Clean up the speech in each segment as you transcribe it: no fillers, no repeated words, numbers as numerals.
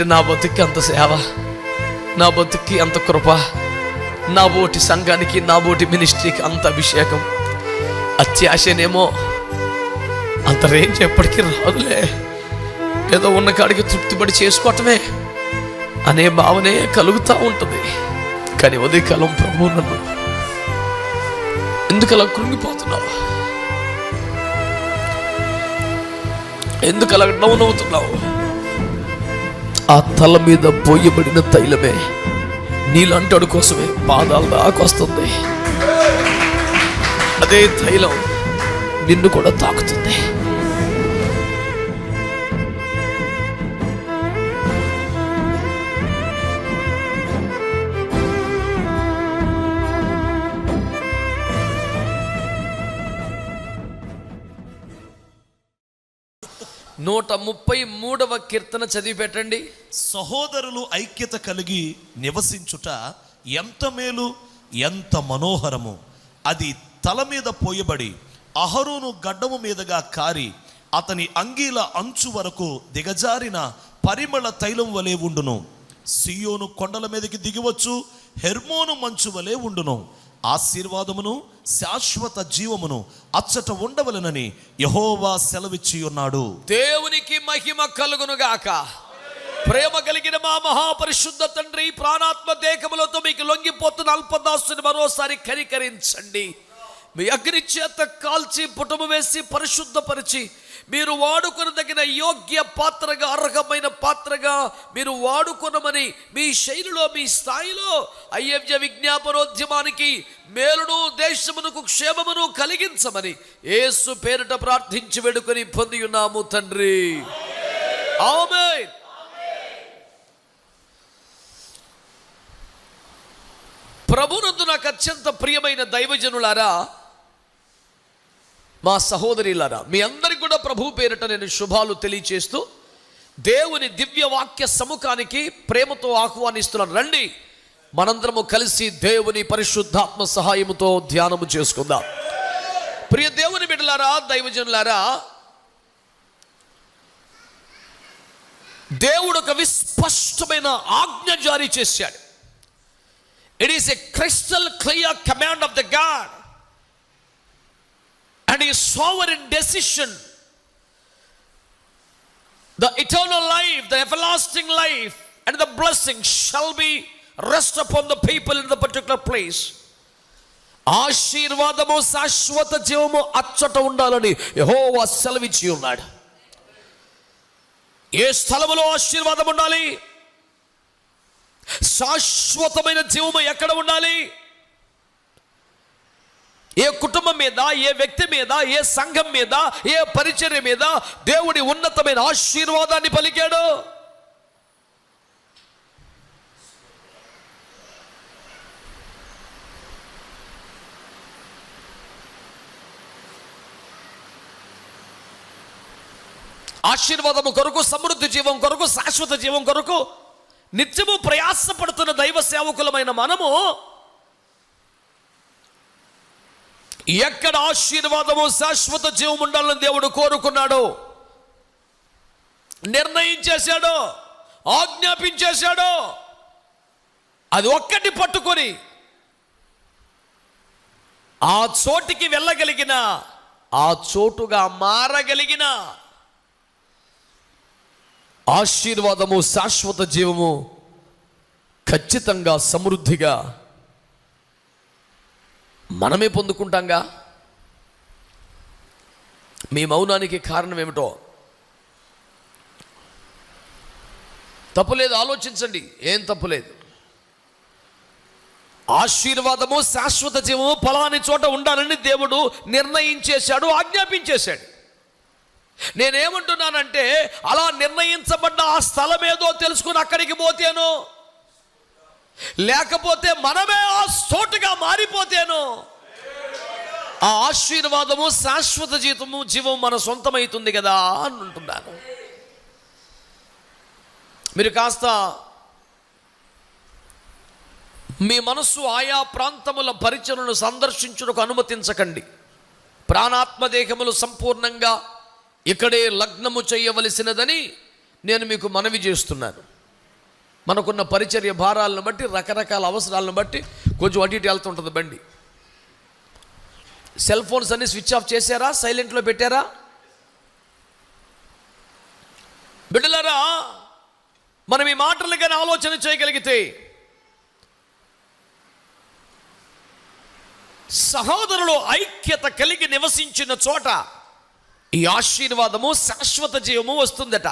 నా బతుక్కి అంత సేవ, నా బతుక్కి అంత కృప, నా బోటి సంఘానికి, నా బోటి మినిస్ట్రీకి అంత అభిషేకం. అత్యాశనేమో అంత రేంజ్ ఎప్పటికీ రాదులే, ఏదో ఉన్న కాడికి తృప్తిపడి చేసుకోవటమే అనే భావనే కలుగుతూ ఉంటుంది. కానీ ఉదయకాలం ప్రభు నన్ను ఎందుకు అలా కృంగిపోతున్నావు, ఎందుకు అలా డౌన్ అవుతున్నావు? ఆ తల మీద పోయబడిన తైలమే నీలాంటి కోసమే పాదాల దాకా వస్తుంది. అదే తైలం నిన్ను కూడా తాకుతుంది. నూట 133వ కీర్తన చదివి పెట్టండి. సహోదరులు ఐక్యత కలిగి నివసించుట ఎంత మేలు, ఎంత మనోహరము. అది తల మీద పోయబడి అహరోను గడ్డము మీదగా కారి అతని అంగీల అంచు వరకు దిగజారిన పరిమళ తైలం వలె ఉండును. సియోను కొండల మీదకి దిగివచ్చు, హెర్మోను మంచు వలె ఉండును. ఆశీర్వాదమును శాశ్వత జీవమును అచ్చట ఉండవలెనని యెహోవా సెలవిచ్చి ఉన్నాడు. దేవునికి మహిమ కలుగును గాక. ప్రేమ కలిగిన మా మహాపరిశుద్ధ తండ్రి, ప్రాణాత్మ దేహములతో మీకు లొంగిపోతున్న అల్పదాసుని మరోసారి కనికరించండి. మీ అగ్ని చేత కాల్చి పుటము వేసి పరిశుద్ధపరిచి మీరు వాడుకొనదగిన యోగ్య పాత్రగా, అర్హమైన పాత్రగా మీరు వాడుకొనమని మీ శైలిలో, మీ స్థాయిలో అయ్యవ్య విజ్ఞాపనోద్యమానికి మేలును, దేశమునకు క్షేమమును కలిగించమని యేసు పేరిట ప్రార్థించి వేడుకొని పొంది ఉన్నాము తండ్రి. ఆమేన్. ప్రభునందు నాకు అత్యంత ప్రియమైన దైవజనులారా, మా సహోదరులారా, మీ అందరికీ కూడా ప్రభు పేరిట నేను శుభాలు తెలియచేస్తూ దేవుని దివ్య వాక్య సముఖానికి ప్రేమతో ఆహ్వానిస్తున్నాను. రండి, మనందరము కలిసి దేవుని పరిశుద్ధాత్మ సహాయముతో ధ్యానము చేసుకుందాం. ప్రియ దేవుని బిడ్డలారా, దైవజనులారా, దేవుడు ఒక విస్పష్టమైన ఆజ్ఞ జారీ చేశాడు. It is a crystal clear command of the God and his sovereign decision. The eternal life, the everlasting life and the blessing shall be rest upon the people in the particular place. ఆశీర్వాదము శాశ్వత జీవము అచ్చట ఉండాలని యెహోవా సెలవిచ్చి ఉన్నాడు. ఏ స్థలములో ఆశీర్వాదం ఉండాలి, శాశ్వతమైన జీవము ఎక్కడ ఉండాలి, ఏ కుటుంబం మీద, ఏ వ్యక్తి మీద, ఏ సంఘం మీద, ఏ పరిచర్య మీద దేవుడి ఉన్నతమైన ఆశీర్వాదాన్ని పలికాడు. ఆశీర్వాదము కొరకు, సమృద్ధి జీవం కొరకు, శాశ్వత జీవం కొరకు నిత్యము ప్రయాసపడుతున్న దైవ సేవకులమైన మనము ఎక్కడ ఆశీర్వాదము, శాశ్వత జీవం ఉండాలని దేవుడు కోరుకున్నాడు, నిర్ణయించేశాడో, ఆజ్ఞాపించేశాడో, అది ఒక్కటి పట్టుకొని ఆ చోటికి వెళ్ళగలిగిన, ఆ చోటుగా మారగలిగిన ఆశీర్వాదము, శాశ్వత జీవము ఖచ్చితంగా, సమృద్ధిగా మనమే పొందుకుంటాంగా. మీ మౌనానికి కారణం ఏమిటో తప్పులేదు, ఆలోచించండి. ఏం తప్పులేదు. ఆశీర్వాదము, శాశ్వత జీవము ఫలాని చోట ఉండాలని దేవుడు నిర్ణయించేశాడు, ఆజ్ఞాపించేశాడు. నేనేమంటున్నానంటే, అలా నిర్ణయించబడ్డ ఆ స్థలం ఏదో తెలుసుకుని అక్కడికి పోతేనో, లేకపోతే మనమే ఆ చోటుగా మారిపోతేనో ఆ ఆశీర్వాదము, శాశ్వత జీవం మన సొంతమవుతుంది కదా అని అంటున్నాను. మీరు కాస్త మీ మనస్సు ఆయా ప్రాంతముల పరిచయను సందర్శించుటకు అనుమతించకండి. ప్రాణాత్మదేహములు సంపూర్ణంగా ఇక్కడే లగ్నము చేయవలసినదని నేను మీకు మనవి చేస్తున్నాను. మనకున్న పరిచర్య భారాలను బట్టి, రకరకాల అవసరాలను బట్టి కొంచెం అటు ఇటు వెళ్తుంటుంది బండి. సెల్ ఫోన్స్ అన్ని స్విచ్ ఆఫ్ చేశారా, సైలెంట్లో పెట్టారా? బిడ్డలారా, మనం ఈ మాటలు కానీ ఆలోచన చేయగలిగితే సహోదరులు ఐక్యత కలిగి నివసించిన చోట ఈ ఆశీర్వాదము, శాశ్వత జీవము వస్తుందట.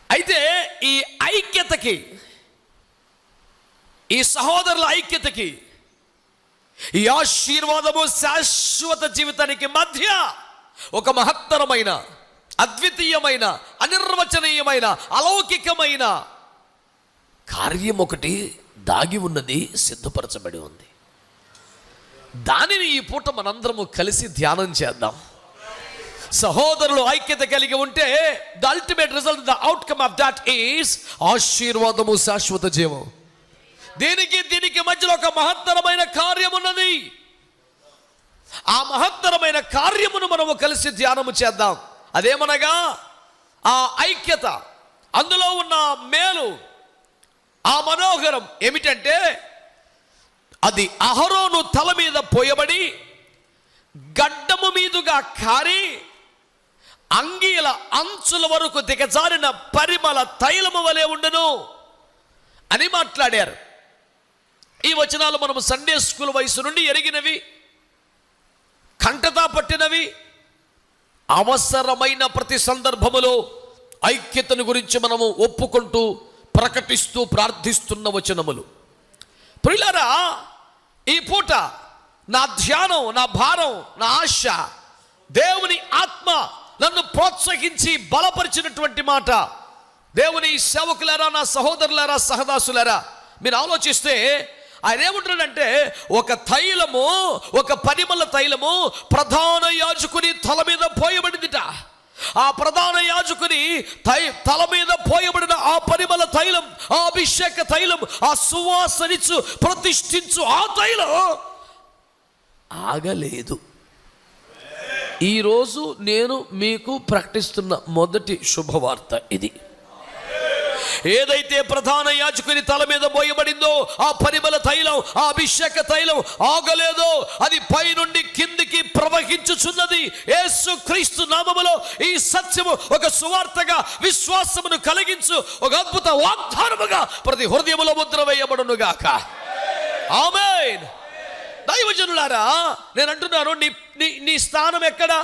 అయితే ఈ ఐక్యతకి, ఈ సహోదరుల ఐక్యతకి, ఈ ఆశీర్వాదము, శాశ్వత జీవితానికి మధ్య ఒక మహత్తరమైన, అద్వితీయమైన, అనిర్వచనీయమైన, అలౌకికమైన కార్యం ఒకటి దాగి ఉన్నది, సిద్ధపరచబడి ఉంది. దానిని ఈ పూట మనందరము కలిసి ధ్యానం చేద్దాం. సహోదరులు ఐక్యత కలిగి ఉంటే the ultimate result, the outcome of that is ఆశీర్వాదము, శాశ్వత జీవం. దీనికి మధ్యలో ఒక మహత్తరమైన కార్యం ఉన్నది. ఆ మహత్తరమైన కార్యమును మనము కలిసి ధ్యానము చేద్దాం. అదేమనగా ఆ ఐక్యత, అందులో ఉన్న మేలు, ఆ మనోహరం ఏమిటంటే అది అహరోను తల మీద పోయబడి గడ్డము మీదుగా కారి అంగీల అంచుల వరకు దిగజారిన పరిమళ తైలము వలె ఉండను అని మాట్లాడారు. ఈ వచనాలు మనము సండే స్కూల్ వయసు నుండి ఎరిగినవి, కంటతా పట్టినవి. అవసరమైన ప్రతి సందర్భములో ఐక్యతను గురించి మనము ఒప్పుకుంటూ, ప్రకటిస్తూ, ప్రార్థిస్తున్న వచనములు. ప్రియులారా, ఈ పూట నా ధ్యానం, నా భారం, నా ఆశ, దేవుని ఆత్మ నన్ను ప్రోత్సహించి బలపరిచినటువంటి మాట. దేవుని సేవకులారా, నా సహోదరులారా, సహదాసులారా, మీరు ఆలోచిస్తే ఆయన ఏమంటున్నాడంటే, ఒక తైలము, ఒక పరిమళ తైలము ప్రధాన యాజకుని తల మీద పోయబడిందిట. ఆ ప్రధాన యాజకుని తల మీద పోయబడిన ఆ పరిమళ తైలం, ఆ అభిషేక తైలం, ఆ సువాసనిచ్చు ప్రతిష్ఠించు ఆ తైలం ఆగలేదు. ఈరోజు నేను మీకు ప్రకటిస్తున్న మొదటి శుభవార్త ఇది. ఏదైతే ప్రధాన యాజకుని తల మీద పోయబడిందో ఆ పరిమళ తైలం, ఆ అభిషేక తైలం ఆగలేదో, అది పై నుండి కిందికి ప్రవహించుచున్నది. యేసుక్రీస్తు నామములో ఈ సత్యము ఒక సువార్తగా, విశ్వాసమును కలిగించు ఒక అద్భుత వాగ్దానముగా ప్రతి హృదయములో ముద్ర వేయబడును గాక. ఆమేన్. దైవజనులారా, నేను అంటున్నాను, నీ స్థానం ఎక్కడా?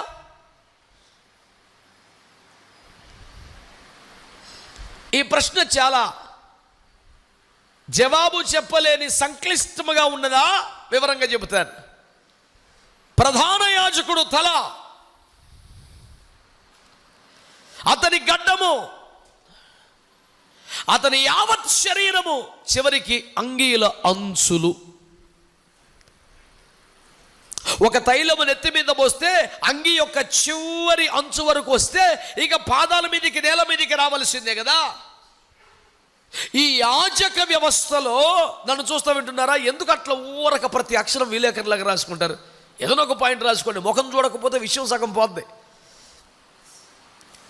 ఈ ప్రశ్న చాలా జవాబు చెప్పలేని సంక్లిష్టముగా ఉన్నదా? వివరంగా చెబుతాను. ప్రధాన యాజకుడు తల, అతని గడ్డము, అతని యావత్ శరీరము, చివరికి అంగీల అంచులు. ఒక తైలము నెత్తి మీద పోస్తే అంగీ యొక్క చివరి అంచు వరకు వస్తే ఇక పాదాల మీదకి, నేల మీదకి రావాల్సిందే కదా. ఈ యాజక వ్యవస్థలో నన్ను చూస్తూ వింటున్నారా? ఎందుకు అట్లా ఊరక ప్రతి అక్షరం విలేకరులాగా రాసుకుంటారు? ఏదైనా ఒక పాయింట్ రాసుకోండి, ముఖం చూడకపోతే విషయం సగం పోద్ది.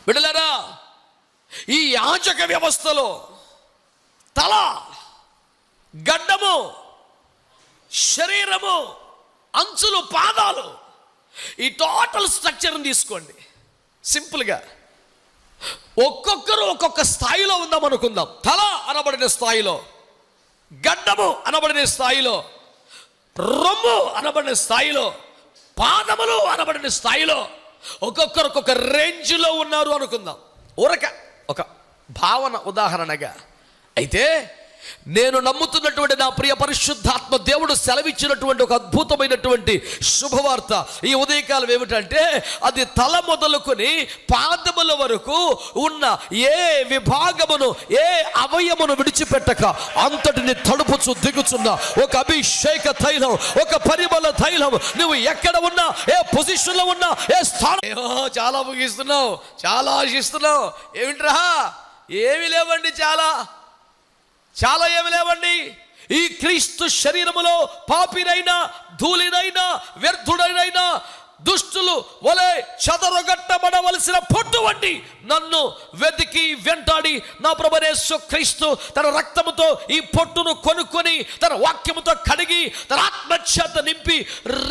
బిడ్డలారా, ఈ యాజక వ్యవస్థలో తల, గడ్డము, శరీరము, అంచులు, పాదాలు, ఈ టోటల్ స్ట్రక్చర్ని తీసుకోండి. సింపుల్గా ఒక్కొక్కరు ఒక్కొక్క స్థాయిలో ఉందాం అనుకుందాం. తల అనబడిన స్థాయిలో, గడ్డము అనబడిన స్థాయిలో, రొమ్ము అనబడిన స్థాయిలో, పాదములు అనబడిన స్థాయిలో ఒక్కొక్కరు ఒక్కొక్క రేంజ్లో ఉన్నారు అనుకుందాం. ఒక భావన ఉదాహరణగా. అయితే నేను నమ్ముతున్నటువంటి నా ప్రియ పరిశుద్ధాత్మ దేవుడు సెలవిచ్చినటువంటి ఒక అద్భుతమైనటువంటి శుభవార్త ఈ ఉదయకాలం ఏమిటంటే, అది తల మొదలుకొని పాదముల వరకు ఉన్న ఏ విభాగమును, ఏ అవయమును విడిచిపెట్టక అంతటిని తడుపుచు దిగుచున్న ఒక అభిషేక తైలం, ఒక పరిమళ తైలం. నువ్వు ఎక్కడ ఉన్నా, ఏ పొజిషన్లో ఉన్నా, ఏ స్థానం. చాలా ముగిస్తున్నావు, చాలా ఆశిస్తున్నావు. ఏమిట్రా? ఏమి లేవండి, చాలా ఏమి లేవండి. ఈ క్రీస్తు శరీరములో పాపినైనా, ధూళినైనా, వ్యర్థుడైనా దుష్టులు వలె చెదరగొట్టబడవలసిన పొట్టు వంటి నన్ను వెతికి వెంటాడి నా ప్రభువైన యేసుక్రీస్తు తన రక్తముతో ఈ పొట్టును కొనుక్కొని తన వాక్యముతో కడిగి తన ఆత్మచేత నింపి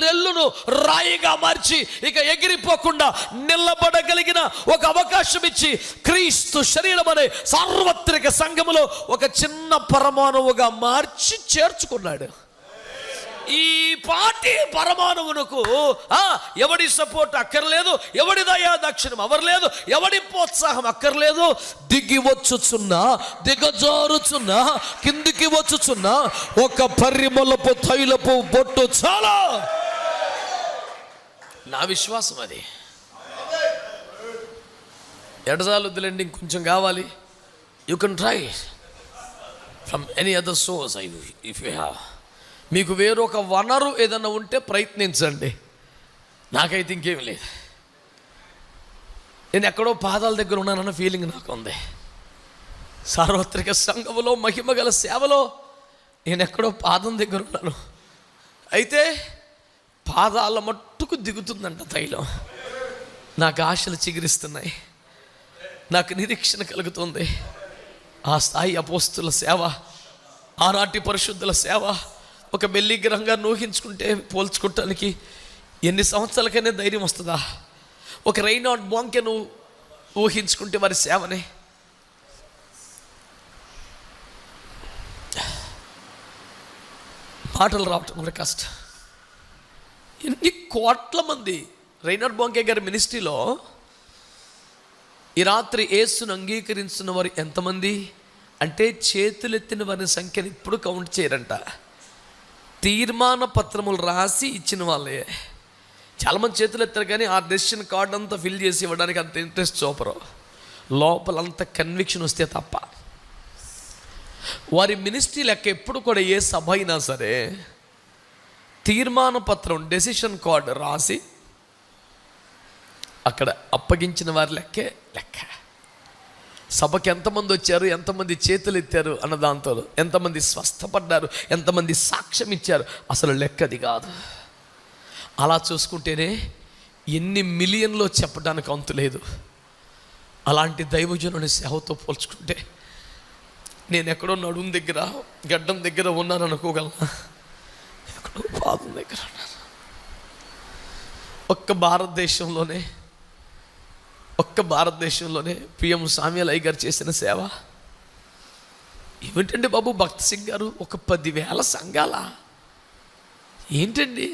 రెల్లును రాయిగా మార్చి ఇక ఎగిరిపోకుండా నిలబడగలిగిన ఒక అవకాశం ఇచ్చి క్రీస్తు శరీరం అనే సార్వత్రిక సంఘములో ఒక చిన్న పరమాణువుగా మార్చి చేర్చుకున్నాడు. ఈ పాటి పరమాణువునకు ఎవడి సపోర్ట్ అక్కర్లేదు, ఎవడి దయా దక్షిణం అవర్లేదు, ఎవడి ప్రోత్సాహం అక్కర్లేదు. దిగి వచ్చుచున్నా, దిగజారుచున్నా, కిందికి వచ్చుచున్నా ఒక పరిమళపు తైలపు బొట్టు చాలా. నా విశ్వాసం అది. ఎడజాలు వద్దులేండి, ఇంకొంచెం కావాలి. You can try from any other source if you have. మీకు వేరొక వనరు ఏదన్నా ఉంటే ప్రయత్నించండి. నాకైతే ఇంకేం లేదు. నేను ఎక్కడో పాదాల దగ్గర ఉన్నానన్న ఫీలింగ్ నాకు ఉంది. సార్వత్రిక సంఘములో మహిమ గల సేవలో నేను ఎక్కడో పాదం దగ్గర ఉన్నాను. అయితే పాదాల మట్టుకు దిగుతుందంట తైలం. నాకు ఆశలు చిగురిస్తున్నాయి, నాకు నిరీక్షణ కలుగుతుంది. ఆ స్థాయి అపోస్తుల సేవ, ఆనాటి పరిశుద్ధుల సేవ ఒక బెల్లిగ్రహంగా ఊహించుకుంటే పోల్చుకోవటానికి ఎన్ని సంవత్సరాలకైనా ధైర్యం వస్తుందా? ఒక రైనాడ్ బాంకే నువ్వు ఊహించుకుంటే వారి సేవనే. మాటలు రావటం కూడా కష్టం. ఎన్ని కోట్ల మంది రైనాడ్ బాంకే గారి మినిస్ట్రీలో ఈ రాత్రి యేసును అంగీకరించిన వారు ఎంతమంది అంటే చేతులెత్తిన వారి సంఖ్యను ఇప్పుడు కౌంట్ చేయరంట. తీర్మాన పత్రములు రాసి ఇచ్చిన వాళ్ళే. చాలామంది చేతులు ఎత్తారు కానీ ఆ డెసిషన్ కార్డ్ అంతా ఫిల్ చేసి ఇవ్వడానికి అంత ఇంట్రెస్ట్ చూపరు. లోపలంత కన్విక్షన్ వస్తే తప్ప. వారి మినిస్ట్రీ లెక్క ఎప్పుడు కూడా ఏ సభ అయినా సరే తీర్మాన పత్రం డెసిషన్ కార్డ్ రాసి అక్కడ అప్పగించిన వారి లెక్కే లెక్క. సభకి ఎంతమంది వచ్చారు, ఎంతమంది చేతులు ఎత్తారు అన్న దాంతో, ఎంతమంది స్వస్థపడ్డారు, ఎంతమంది సాక్ష్యం ఇచ్చారు, అసలు లెక్కది కాదు. అలా చూసుకుంటేనే ఎన్ని మిలియన్లో చెప్పడానికి అంతు లేదు. అలాంటి దైవజనుని సేవతో పోల్చుకుంటే నేను ఎక్కడో నడుము దగ్గర గడ్డం దగ్గర ఉన్నాను అనుకోగలనా? ఎక్కడో పాదం దగ్గర ఉన్నాను. ఒక్క భారతదేశంలోనే పిఎం సామ్యాల్ అయ్య గారు చేసిన సేవ ఏమిటండి బాబు? భక్త్ సింగ్ గారు ఒక 10,000 సంఘాల ఏంటండి?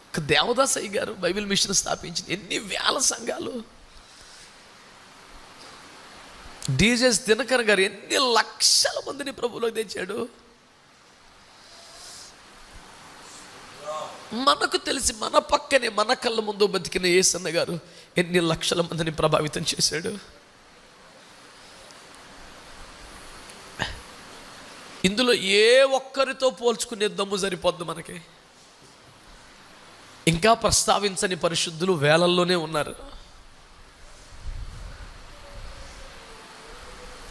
ఒక దేవదాస్ అయ్య గారు బైబిల్ మిషన్ స్థాపించిన ఎన్ని వేల సంఘాలు. డీజెస్ దినకర్ గారు ఎన్ని లక్షల మందిని ప్రభువులోకి తెచ్చాడు. మనకు తెలిసి మన పక్కనే మన కళ్ళ ముందు బతికిన యేసన్న గారు ఎన్ని లక్షల మందిని ప్రభావితం చేశాడు. ఇందులో ఏ ఒక్కరితో పోల్చుకునే దమ్ము సరిపోద్దు మనకి. ఇంకా ప్రస్తావించని పరిశుద్ధులు వేలల్లోనే ఉన్నారు.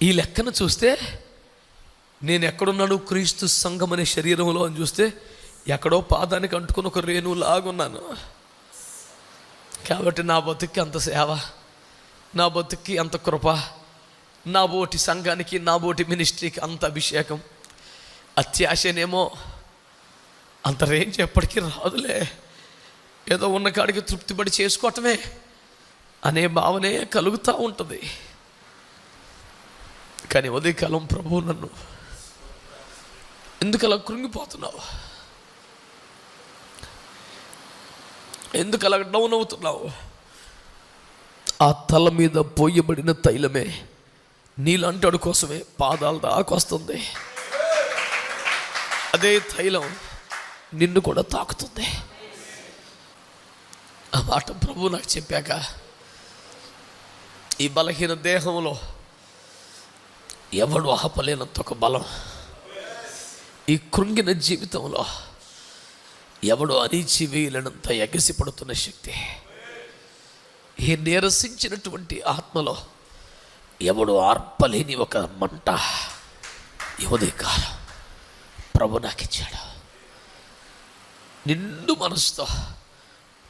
ఈ లెక్కను చూస్తే నేను ఎక్కడున్నాను క్రీస్తు సంఘం అనే శరీరంలో అని చూస్తే ఎక్కడో పాదానికి అంటుకుని ఒక రేణులాగున్నాను. కాబట్టి నా బతుక్కి అంత సేవ, నా బతుక్కి అంత కృప, నా బోటి సంఘానికి, నా బోటి మినిస్ట్రీకి అంత అభిషేకం. అత్యాశనేమో అంత రేంజ్ ఎప్పటికీ రాదులే, ఏదో ఉన్న కాడికి తృప్తిపడి చేసుకోవటమే అనే భావనే కలుగుతూ ఉంటుంది. కానీ ఉదయకాలం ప్రభువు నన్ను ఎందుకు అలా కృంగిపోతున్నావు, ఎందుకు అలా డౌన్ అవుతున్నావు? ఆ తల మీద పోయబడిన తైలమే నీలాంటి వాడి కోసమే పాదాల దాకా వస్తుంది. అదే తైలం నిన్ను కూడా తాకుతుంది. ఆ మాట ప్రభువు నాకు చెప్పాక ఈ బలహీన దేహంలో ఎవడు ఆపలేనంత ఒక బలం, ఈ కృంగిన జీవితంలో ఎవడు అణిచివేయలేనంత ఎగసిపడుతున్న శక్తి, ఈ నీరసించినటువంటి ఆత్మలో ఎవడు ఆర్పలేని ఒక మంట ఈ ఉదయకాలం ప్రభు నాకు ఇచ్చాడు. నిండు మనసుతో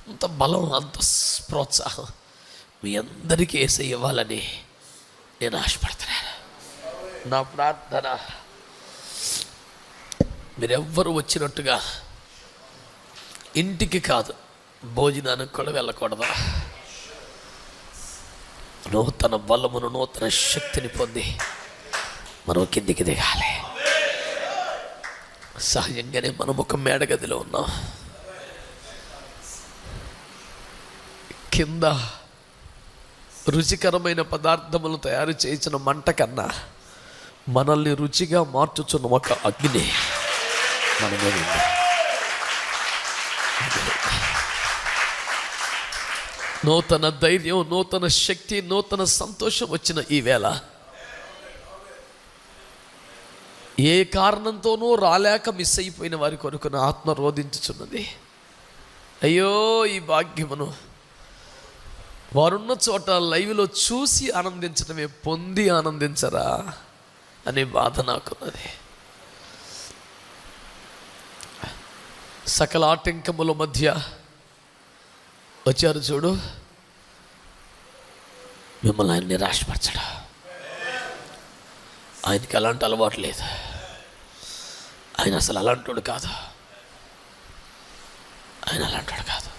అంత బలం, అంత ప్రోత్సాహం మీ అందరికీ యేసయ్య ఇవ్వాలని నేను ఆశపడుతున్నాను. నా ప్రార్థన, మీరెవ్వరు వచ్చినట్టుగా ఇంటికి కాదు భోజనానికి కూడా వెళ్ళకూడదు. నూతన బలమును, నూతన శక్తిని పొంది మనం కిందికి దిగాలి. సహజంగానే మనం ఒక మేడగదిలో ఉన్నాం. కింద రుచికరమైన పదార్థములు తయారు చేసిన మంట కన్నా మనల్ని రుచిగా మార్చుచున్న ఒక అగ్ని మన మీద ఉంది. నూతన ధైర్యం, నూతన శక్తి, నూతన సంతోషం వచ్చిన ఈ వేళ ఏ కారణంతోనూ రాలేక మిస్ అయిపోయిన వారి కొరకు నా ఆత్మ రోధించుచున్నది. అయ్యో ఈ భాగ్యమును వారున్న చోట లైవ్లో చూసి ఆనందించడమే, పొంది ఆనందించరా అనే బాధ నాకున్నది. సకల ఆటంకముల మధ్య వచ్చారు చూడు, మిమ్మల్ని ఆయన నిరాశపరచడు. ఆయనకి అలాంటి అలవాటు లేదు. ఆయన అసలు అలాంటోడు కాదు. ఆయన అలాంటోడు కాదు.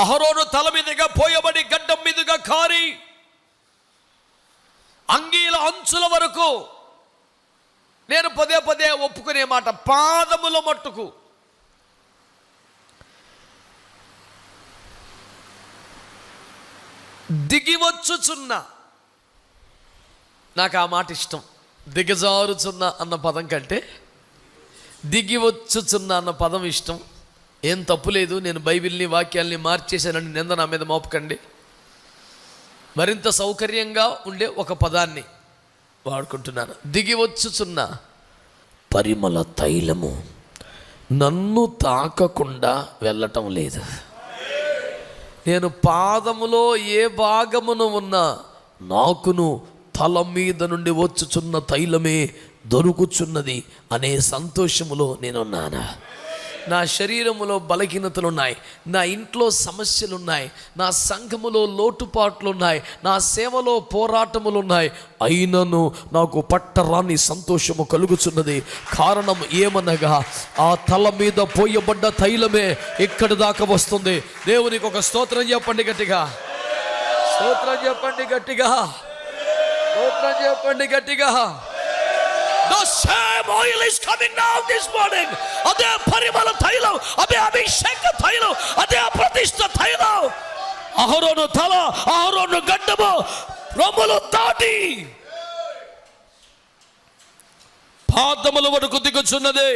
అహరోను తల మీదుగా పోయబడి గడ్డం మీదుగా కారి అంగీల అంచుల వరకు, నేను పదే పదే ఒప్పుకునే మాట, పాదముల మట్టుకు దిగివచ్చుచున్న, నాకు ఆ మాట ఇష్టం. దిగజారుచున్న అన్న పదం కంటే దిగివచ్చుచున్న అన్న పదం ఇష్టం. ఏం తప్పు లేదు. నేను బైబిల్ని, వాక్యాల్ని మార్చేశానని నింద నా మీద మోపకండి. మరింత సౌకర్యంగా ఉండే ఒక పదాన్ని వాడుకుంటున్నాను. దిగివచ్చుచున్న పరిమళ తైలము నన్ను తాకకుండా వెళ్ళటం లేదు. నేను పాదములో ఏ భాగమును ఉన్నా నాకును తల మీద నుండి వచ్చుచున్న తైలమే దొరుకుచున్నది అనే సంతోషములో నేనున్నాను. నా శరీరములో బలహీనతలున్నాయి, నా ఇంట్లో సమస్యలున్నాయి, నా సంఘములో లోటుపాట్లున్నాయి, నా సేవలో పోరాటములున్నాయి. అయినను నాకు పట్టరాని సంతోషము కలుగుచున్నది. కారణం ఏమనగా ఆ తల మీద పోయబడ్డ తైలమే ఇక్కడి దాకా వస్తుంది. దేవునికి ఒక స్తోత్రం చెప్పండి గట్టిగా. స్తోత్రం చెప్పండి గట్టిగా. స్తోత్రం చెప్పండి గట్టిగా. The same oil is coming down this morning. అదే పరిమళ తైలం, అదే అభిషేక తైలం, అదే ప్రతిష్ఠ తైలం. అహరోను తల, అహరోను గడ్డము రొమ్ములు దాటి పాదముల వరకు దిగుచున్నది.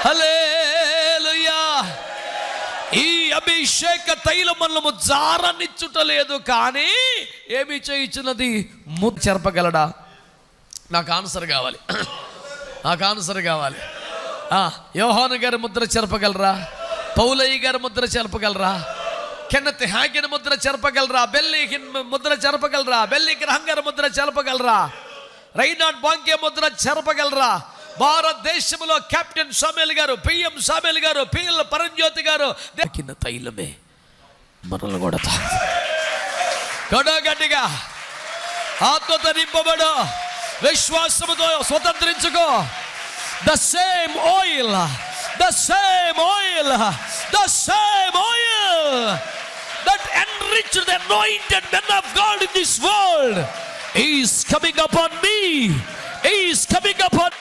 హల్లెలూయా. ఈ అభిషేక తైలం మనము జారనిచ్చుటలేదు, కానీ ఏమి చేయించున్నది? ముద్ర చెరపగలడా? నాకు ఆన్సర్ కావాలి, నాకు ఆన్సర్ కావాలి. యోహాను గారి ముద్ర చెరపగలరా? పౌలయ్య గారి Mudra చెరపగలరా? Kenneth హ్యాగిన్ Mudra చెరపగలరా? Belly Mudra చెరపగలరా? Belly గ్రహం గారి ముద్ర చెరపగలరా? రైనాడ్ బాంకే ముద్ర చెరపగలరా? భారతదేశంలో కెప్టెన్ సామ్యుల్ గారు, పిఎం సామ్యుల్ గారు, పిఎల్ పరంజ్యోతి గారు కింద తైలమే మనల్ని కూడా గట్టిగా ఆత్మతో నింపబడు, విశ్వాసముతో స్వతంత్రించుకో. The same oil, the same oil, the same oil that enriched the anointed men of God in this world is coming upon me, is coming upon.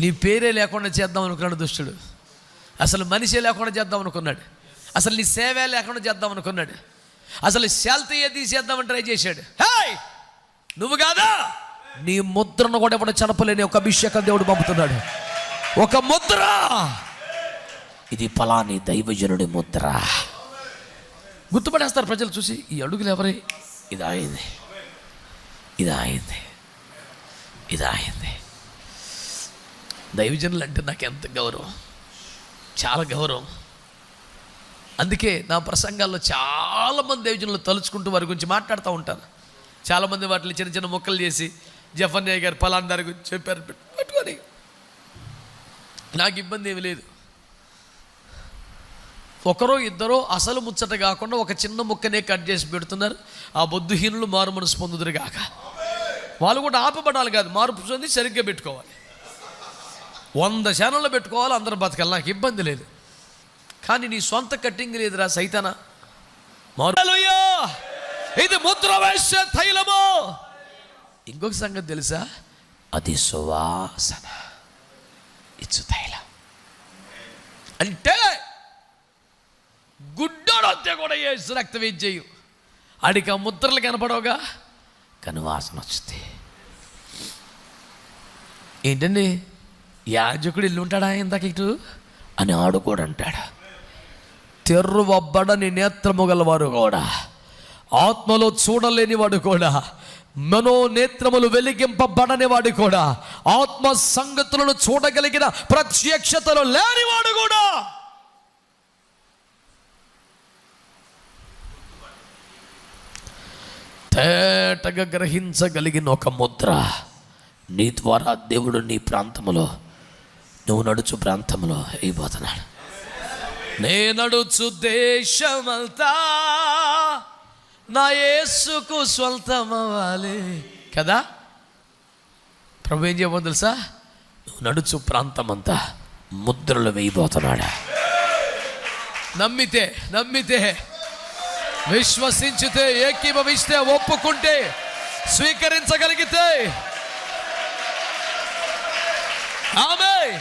నీ పేరే లేకుండా చేద్దాం అనుకున్నాడు దుష్టుడు. అసలు మనిషే లేకుండా చేద్దాం అనుకున్నాడు. అసలు నీ సేవే లేకుండా చేద్దాం అనుకున్నాడు. అసలు శాల్తీయే తీసేద్దామని ట్రై చేశాడు. హే, నువ్వు కాదా, నీ ముద్రను కూడా ఎవడ చనపలేని ఒక అభిషేకం దేవుడు పంపుతున్నాడు. ఒక ముద్ర, ఇది ఫలాని దైవజనుడి ముద్ర. గుర్తుపడేస్తారు ప్రజలు చూసి, ఈ అడుగులు ఎవరి? ఇది ఆయనే. ఇది అయింది. దైవజనులు అంటే నాకు ఎంత గౌరవం, చాలా గౌరవం. అందుకే నా ప్రసంగాల్లో చాలామంది దైవజనులు తలుచుకుంటూ వారి గురించి మాట్లాడుతూ ఉంటాను. చాలామంది వాటిని చిన్న చిన్న ముక్కలు చేసి జఫన్యయ్య గారు పలానా దారి గురించి చెప్పారు పెట్టుకొని, నాకు ఇబ్బంది ఏమి లేదు. ఒకరో ఇద్దరో అసలు ముచ్చట కాకుండా ఒక చిన్న ముక్కనే కట్ చేసి పెడుతున్నారు. ఆ బొద్దుహీనులు మారు మనసు పొందుదురు కాక. వాళ్ళు కూడా ఆపబడాలి కాదు, మార్పు పొంది సరిగ్గా పెట్టుకోవాలి. 100 ఛానల్లో పెట్టుకోవాలి, అందరూ బతకాలి, నాకు ఇబ్బంది లేదు. కానీ నీ సొంత కట్టింగ్ లేదురా సైతానా. ఇది ముద్ర వేసే తైలము. ఇంకొక సంగతి తెలుసా, అది సువాసన ఇచ్చు తైలం. అంటే గుడ్డోడంతే కూడా యేసు రక్తం ఏం చేయు, ఆడికి ఆ ముద్రలు కనపడవుగా, కానీ వాసన వస్తుంది. ఏంటండి యాజకుడు ఇల్లు ఉంటాడా ఇందాక ఇటు అని ఆడు కూడా అంటాడు. తెర్రువబ్బడని నేత్రము గలవారు కూడా, ఆత్మలో చూడలేని వాడు కూడా, మనోనేత్రములు వెలిగింపబడని వాడు కూడా, ఆత్మ సంగతులను చూడగలిగిన ప్రత్యక్షతలు లేనివాడు కూడా తేటగా గ్రహించగలిగిన ఒక ముద్ర నీ ద్వారా దేవుడు నీ ప్రాంతంలో, నువ్వు నడుచు ప్రాంతంలో అయిపోతున్నాడు. నే నడుచు దేశమంతా నా యేసుకు స్వంతమవ్వాలి కదా. ప్రభు ఏం చేయబోదు తెలుసా, నువ్వు నడుచు ప్రాంతమంతా ముద్రలు వేయబోతున్నాడు. నమ్మితే విశ్వసించితే, ఏకీభవిస్తే, ఒప్పుకుంటే, స్వీకరించగలిగితే ఆమేన్.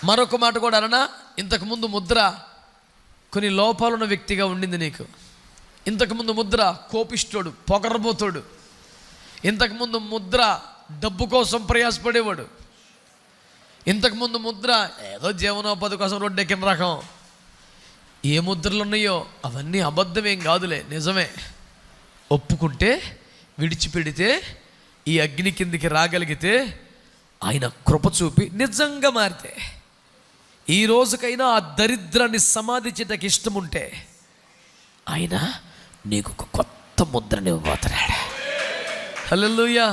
మరొక మాట కూడా అన్నా, ఇంతకుముందు ముద్ర కొన్ని లోపాలున్న వ్యక్తిగా ఉండింది నీకు. ఇంతకుముందు ముద్ర కోపిష్ఠుడు, పొగరబోతుడు. ఇంతకుముందు ముద్ర డబ్బు కోసం ప్రయాసపడేవాడు. ఇంతకుముందు ముద్ర ఏదో జీవనోపాధి కోసం రోడ్డెక్కిన రకం. ఏ ముద్రలు ఉన్నాయో అవన్నీ అబద్ధమేం కాదులే, నిజమే. ఒప్పుకుంటే, విడిచిపెడితే, ఈ అగ్ని కిందికి రాగలిగితే, ఆయన కృప చూపి నిజంగా మారితే, ఈ రోజుకైనా ఆ దరిద్రాన్ని సమాధి చేయడానికి ఇష్టం ఉంటే, ఆయన నీకు ఒక కొత్త ముద్రని ఇవ్వబోతున్నాడు. హల్లెలూయా.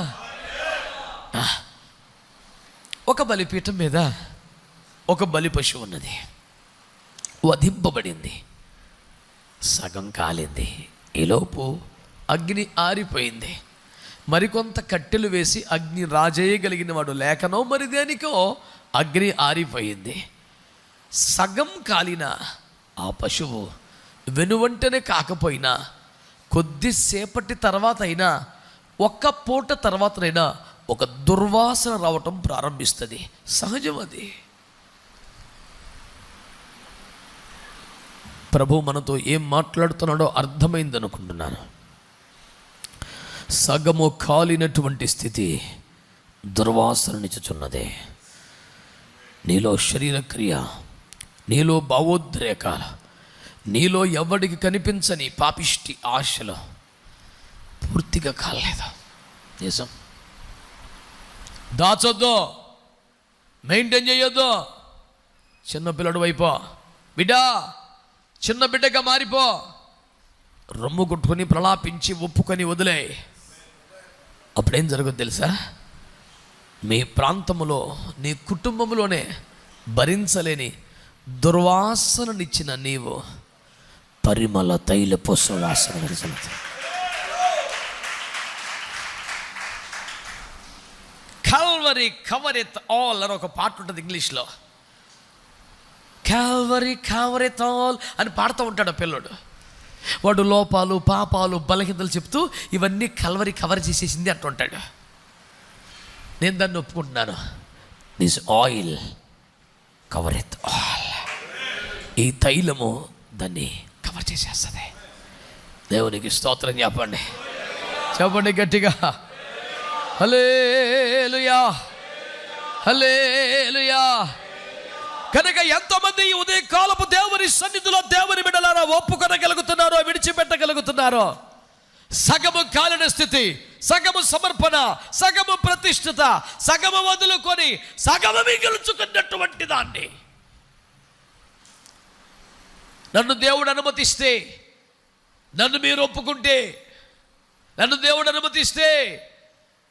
ఒక బలిపీఠం మీద ఒక బలి పశువు ఉన్నది, వధింపబడింది, సగం కాలింది. ఈలోపు అగ్ని ఆరిపోయింది. మరికొంత కట్టెలు వేసి అగ్ని రాజేయగలిగిన వాడు లేకనో మరి దేనికో అగ్ని ఆరిపోయింది. సగం కాలిన ఆ పశువు వెనువంటనే కాకపోయినా కొద్దిసేపటి తర్వాత అయినా, ఒక్క పూట తర్వాతనైనా ఒక దుర్వాసన రావటం ప్రారంభిస్తుంది. సహజం అది. ప్రభు మనతో ఏం మాట్లాడుతున్నాడో అర్థమైంది అనుకుంటున్నాను. సగము కాలినటువంటి స్థితి దుర్వాసననిచ్చుచున్నదే. నీలో శరీరక్రియ, నీలో భావోద్రేకాలు, నీలో ఎవడికి కనిపించని పాపిష్టి ఆశలు పూర్తిగా కాలేదు. నిజం. దాచొద్దు, మెయింటైన్ చేయొద్దు. చిన్నపిల్లడు వైపో, బిడ్డా చిన్న బిడ్డగా మారిపో. రొమ్ము కొట్టుకొని ప్రలాపించి ఒప్పుకొని వదిలే. అప్పుడేం జరుగుతుంది తెలుసా, మీ ప్రాంతంలో, నీ కుటుంబంలోనే భరించలేని దుర్వాసననిచ్చిన నీవు పరిమళ తైలపు సువాసన వెదజల్లుతుంది. కాల్వరీ కవర్ ఇట్ ఆల్ అని ఒక పాట ఉంటుంది ఇంగ్లీష్లో. కాల్వరీ కవర్ ఇట్ ఆల్ అని పాడుతూ ఉంటాడు పిల్లడు. వాడు లోపాలు, పాపాలు, బలహీనతలు చెప్తూ ఇవన్నీ కల్వరీ కవర్ చేసేసింది అంటుంటాడు. నేను దాన్ని ఒప్పుకుంటున్నాను. This oil cover it all. ఈ తైలము దాన్ని కవర్ చేసేస్తుంది. దేవునికి స్తోత్రం చెప్పండి, చెప్పండి గట్టిగా. హల్లెలూయా, హల్లెలూయా. కనుక ఎంతమంది ఈ ఉదయకాలపు దేవుని సన్నిధిలో దేవుని బిడ్డలారా ఒప్పుకొనగలుగుతున్నారో, విడిచిపెట్టగలుగుతున్నారో? సగము కాలిన స్థితి, సగము సమర్పణ, సగము ప్రతిష్ఠిత, సగము వదులుకొని సగము మిగుల్చుకున్నటువంటి దాన్ని నన్ను దేవుడు అనుమతిస్తే, నన్ను మీరు ఒప్పుకుంటే, నన్ను దేవుడు అనుమతిస్తే,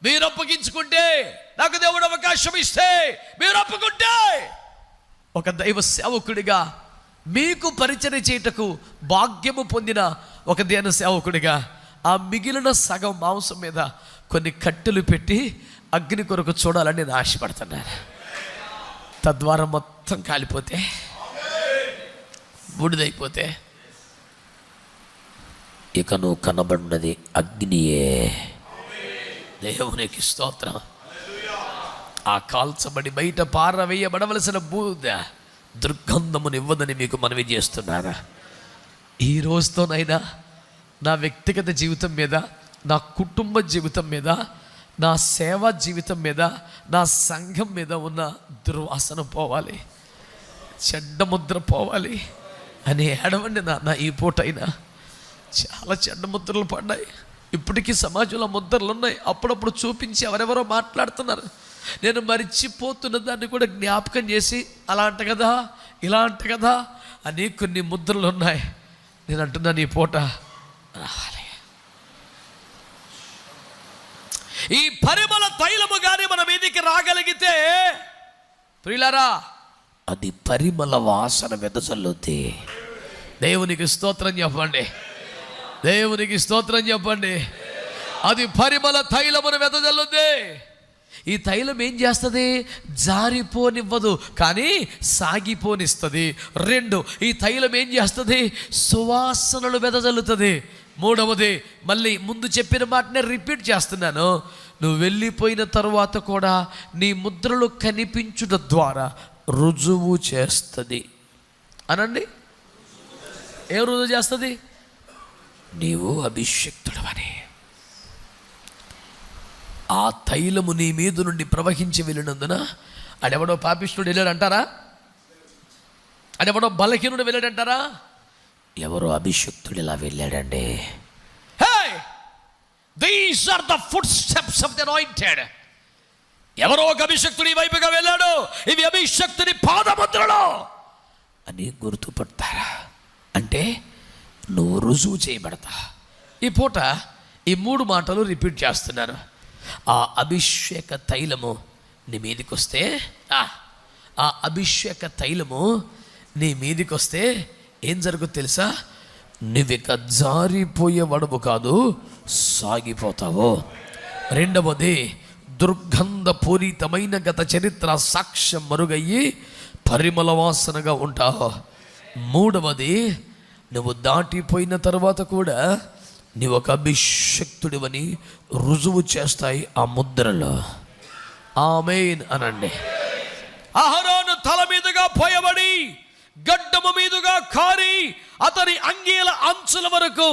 మీరు ఒప్పగించుకుంటే, నాకు దేవుడు అవకాశం ఇస్తే, మీరు ఒప్పుకుంటే, ఒక దైవ సేవకుడిగా మీకు పరిచర్య చేయుటకు భాగ్యము పొందిన ఒక దేన సేవకుడిగా ఆ మిగిలిన సగం మాంసం మీద కొన్ని కట్టెలు పెట్టి అగ్ని కొరకు చూడాలని నేను ఆశపడుతున్నాను. తద్వారా మొత్తం కాలిపోతే, బూడిదైపోతే ఇక నువ్వు కనబడినది అగ్నియే. దేవునికి స్తోత్రం. ఆ కాల్చబడి బయట పారవేయబడవలసిన బూద దుర్గంధమునివ్వదని మీకు మనవి చేస్తున్నారా? ఈ రోజుతోనైనా నా వ్యక్తిగత జీవితం మీద, నా కుటుంబ జీవితం మీద, నా సేవా జీవితం మీద, నా సంఘం మీద ఉన్న దుర్వాసన పోవాలి, చెడ్డ ముద్ర పోవాలి అని ఏడవండి నాన్న. ఈ పూటైనా చాలా చెడ్డ ముద్రలు పడ్డాయి. ఇప్పటికీ సమాజంలో ముద్రలు ఉన్నాయి. అప్పుడప్పుడు చూపించి ఎవరెవరో మాట్లాడుతున్నారు. నేను మరిచిపోతున్న దాన్ని కూడా జ్ఞాపకం చేసి అలా అంట కదా, ఇలా అంట కదా అని కొన్ని ముద్రలు ఉన్నాయి. నేను అంటున్నాను, ఈ పూట రావాలి. ఈ పరిమళ తైలము కానీ మన మీదికి రాగలిగితే ప్రియులారా, అది పరిమళ వాసన వెదజల్లుద్ది. దేవునికి స్తోత్రం చెప్పండి, దేవునికి స్తోత్రం చెప్పండి. అది పరిమళ తైలమును వెదజల్లుద్ది. ఈ తైలం ఏం చేస్తుంది? జారిపోనివ్వదు, కానీ సాగిపోనిస్తుంది. 2, ఈ తైలం ఏం చేస్తుంది? సువాసనలు వెదజల్లుతుంది. 3వది, మళ్ళీ ముందు చెప్పిన మాటనే రిపీట్ చేస్తున్నాను, నువ్వు వెళ్ళిపోయిన తర్వాత కూడా నీ ముద్రలు కనిపించుట ద్వారా రుజువు చేస్తుంది. అనండి, ఏం రుజువు చేస్తుంది? నీవు అభిషిక్తుడవని. ఆ తైలము నీ మీద నుండి ప్రవహించి వెళ్ళినందున అడెవడో పాపిష్ఠుడు వెళ్ళాడంటారా? అడెవడో బలహీనుడు వెళ్ళాడంటారా? ఎవరో అభిషిక్తుడు ఇలా వెళ్ళాడండి. These are the footsteps of the anointed. ఎవరో ఒక అభిషక్తుడి వైపుగా వెళ్ళాడు, ఇవి అభిషక్తుని పాదముద్రలు అని గుర్తుపడతారా? అంటే నువ్వు రుజువు చేయబడతా. ఈ పూట ఈ 3 మాటలు రిపీట్ చేస్తున్నాను. ఆ అభిషేక తైలము నీ మీదికి వస్తే, ఆ అభిషేక తైలము నీ మీదికి వస్తే ఏం జరుగుతుంది తెలుసా? నువ్విక జారిపోయేవాడవు కాదు, సాగిపోతావు. 2వది, దుర్గంధపూరితమైన గత చరిత్ర సాక్ష్యం మరుగయ్యి పరిమళ వాసనగా ఉంటావు. 3వది, నువ్వు దాటిపోయిన తర్వాత కూడా నీవు ఒక అభిషక్తుడివని రుజువు చేస్తాయి ఆ ముద్రలో. ఆమేన్ అనండి. అహరోను తల మీదుగా పోయబడి గడ్డము మీదుగా కారి అతని అంగీల అంచుల వరకు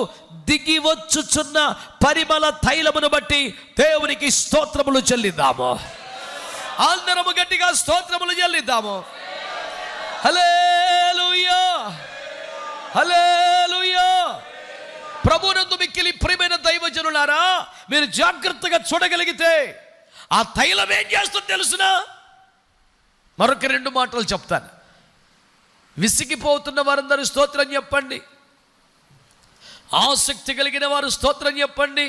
దిగి వచ్చుచున్న పరిమళ తైలమును బట్టి దేవునికి స్తోత్రములు చెల్లిద్దాము. అందరము గట్టిగా స్తోత్రములు చెల్లిద్దాము. హల్లెలూయా, హల్లెలూయా. ప్రభువునందు మిక్కిలి ప్రియమైన దైవజనులారా, మీరు జాగ్రత్తగా చూడగలిగితే ఆ తైలం ఏం చేస్తుందో తెలుసునా? మరొక 2 మాటలు చెప్తాను. విసిగిపోతున్న వారందరూ స్తోత్రం చెప్పండి. ఆసక్తి కలిగిన వారు స్తోత్రం చెప్పండి.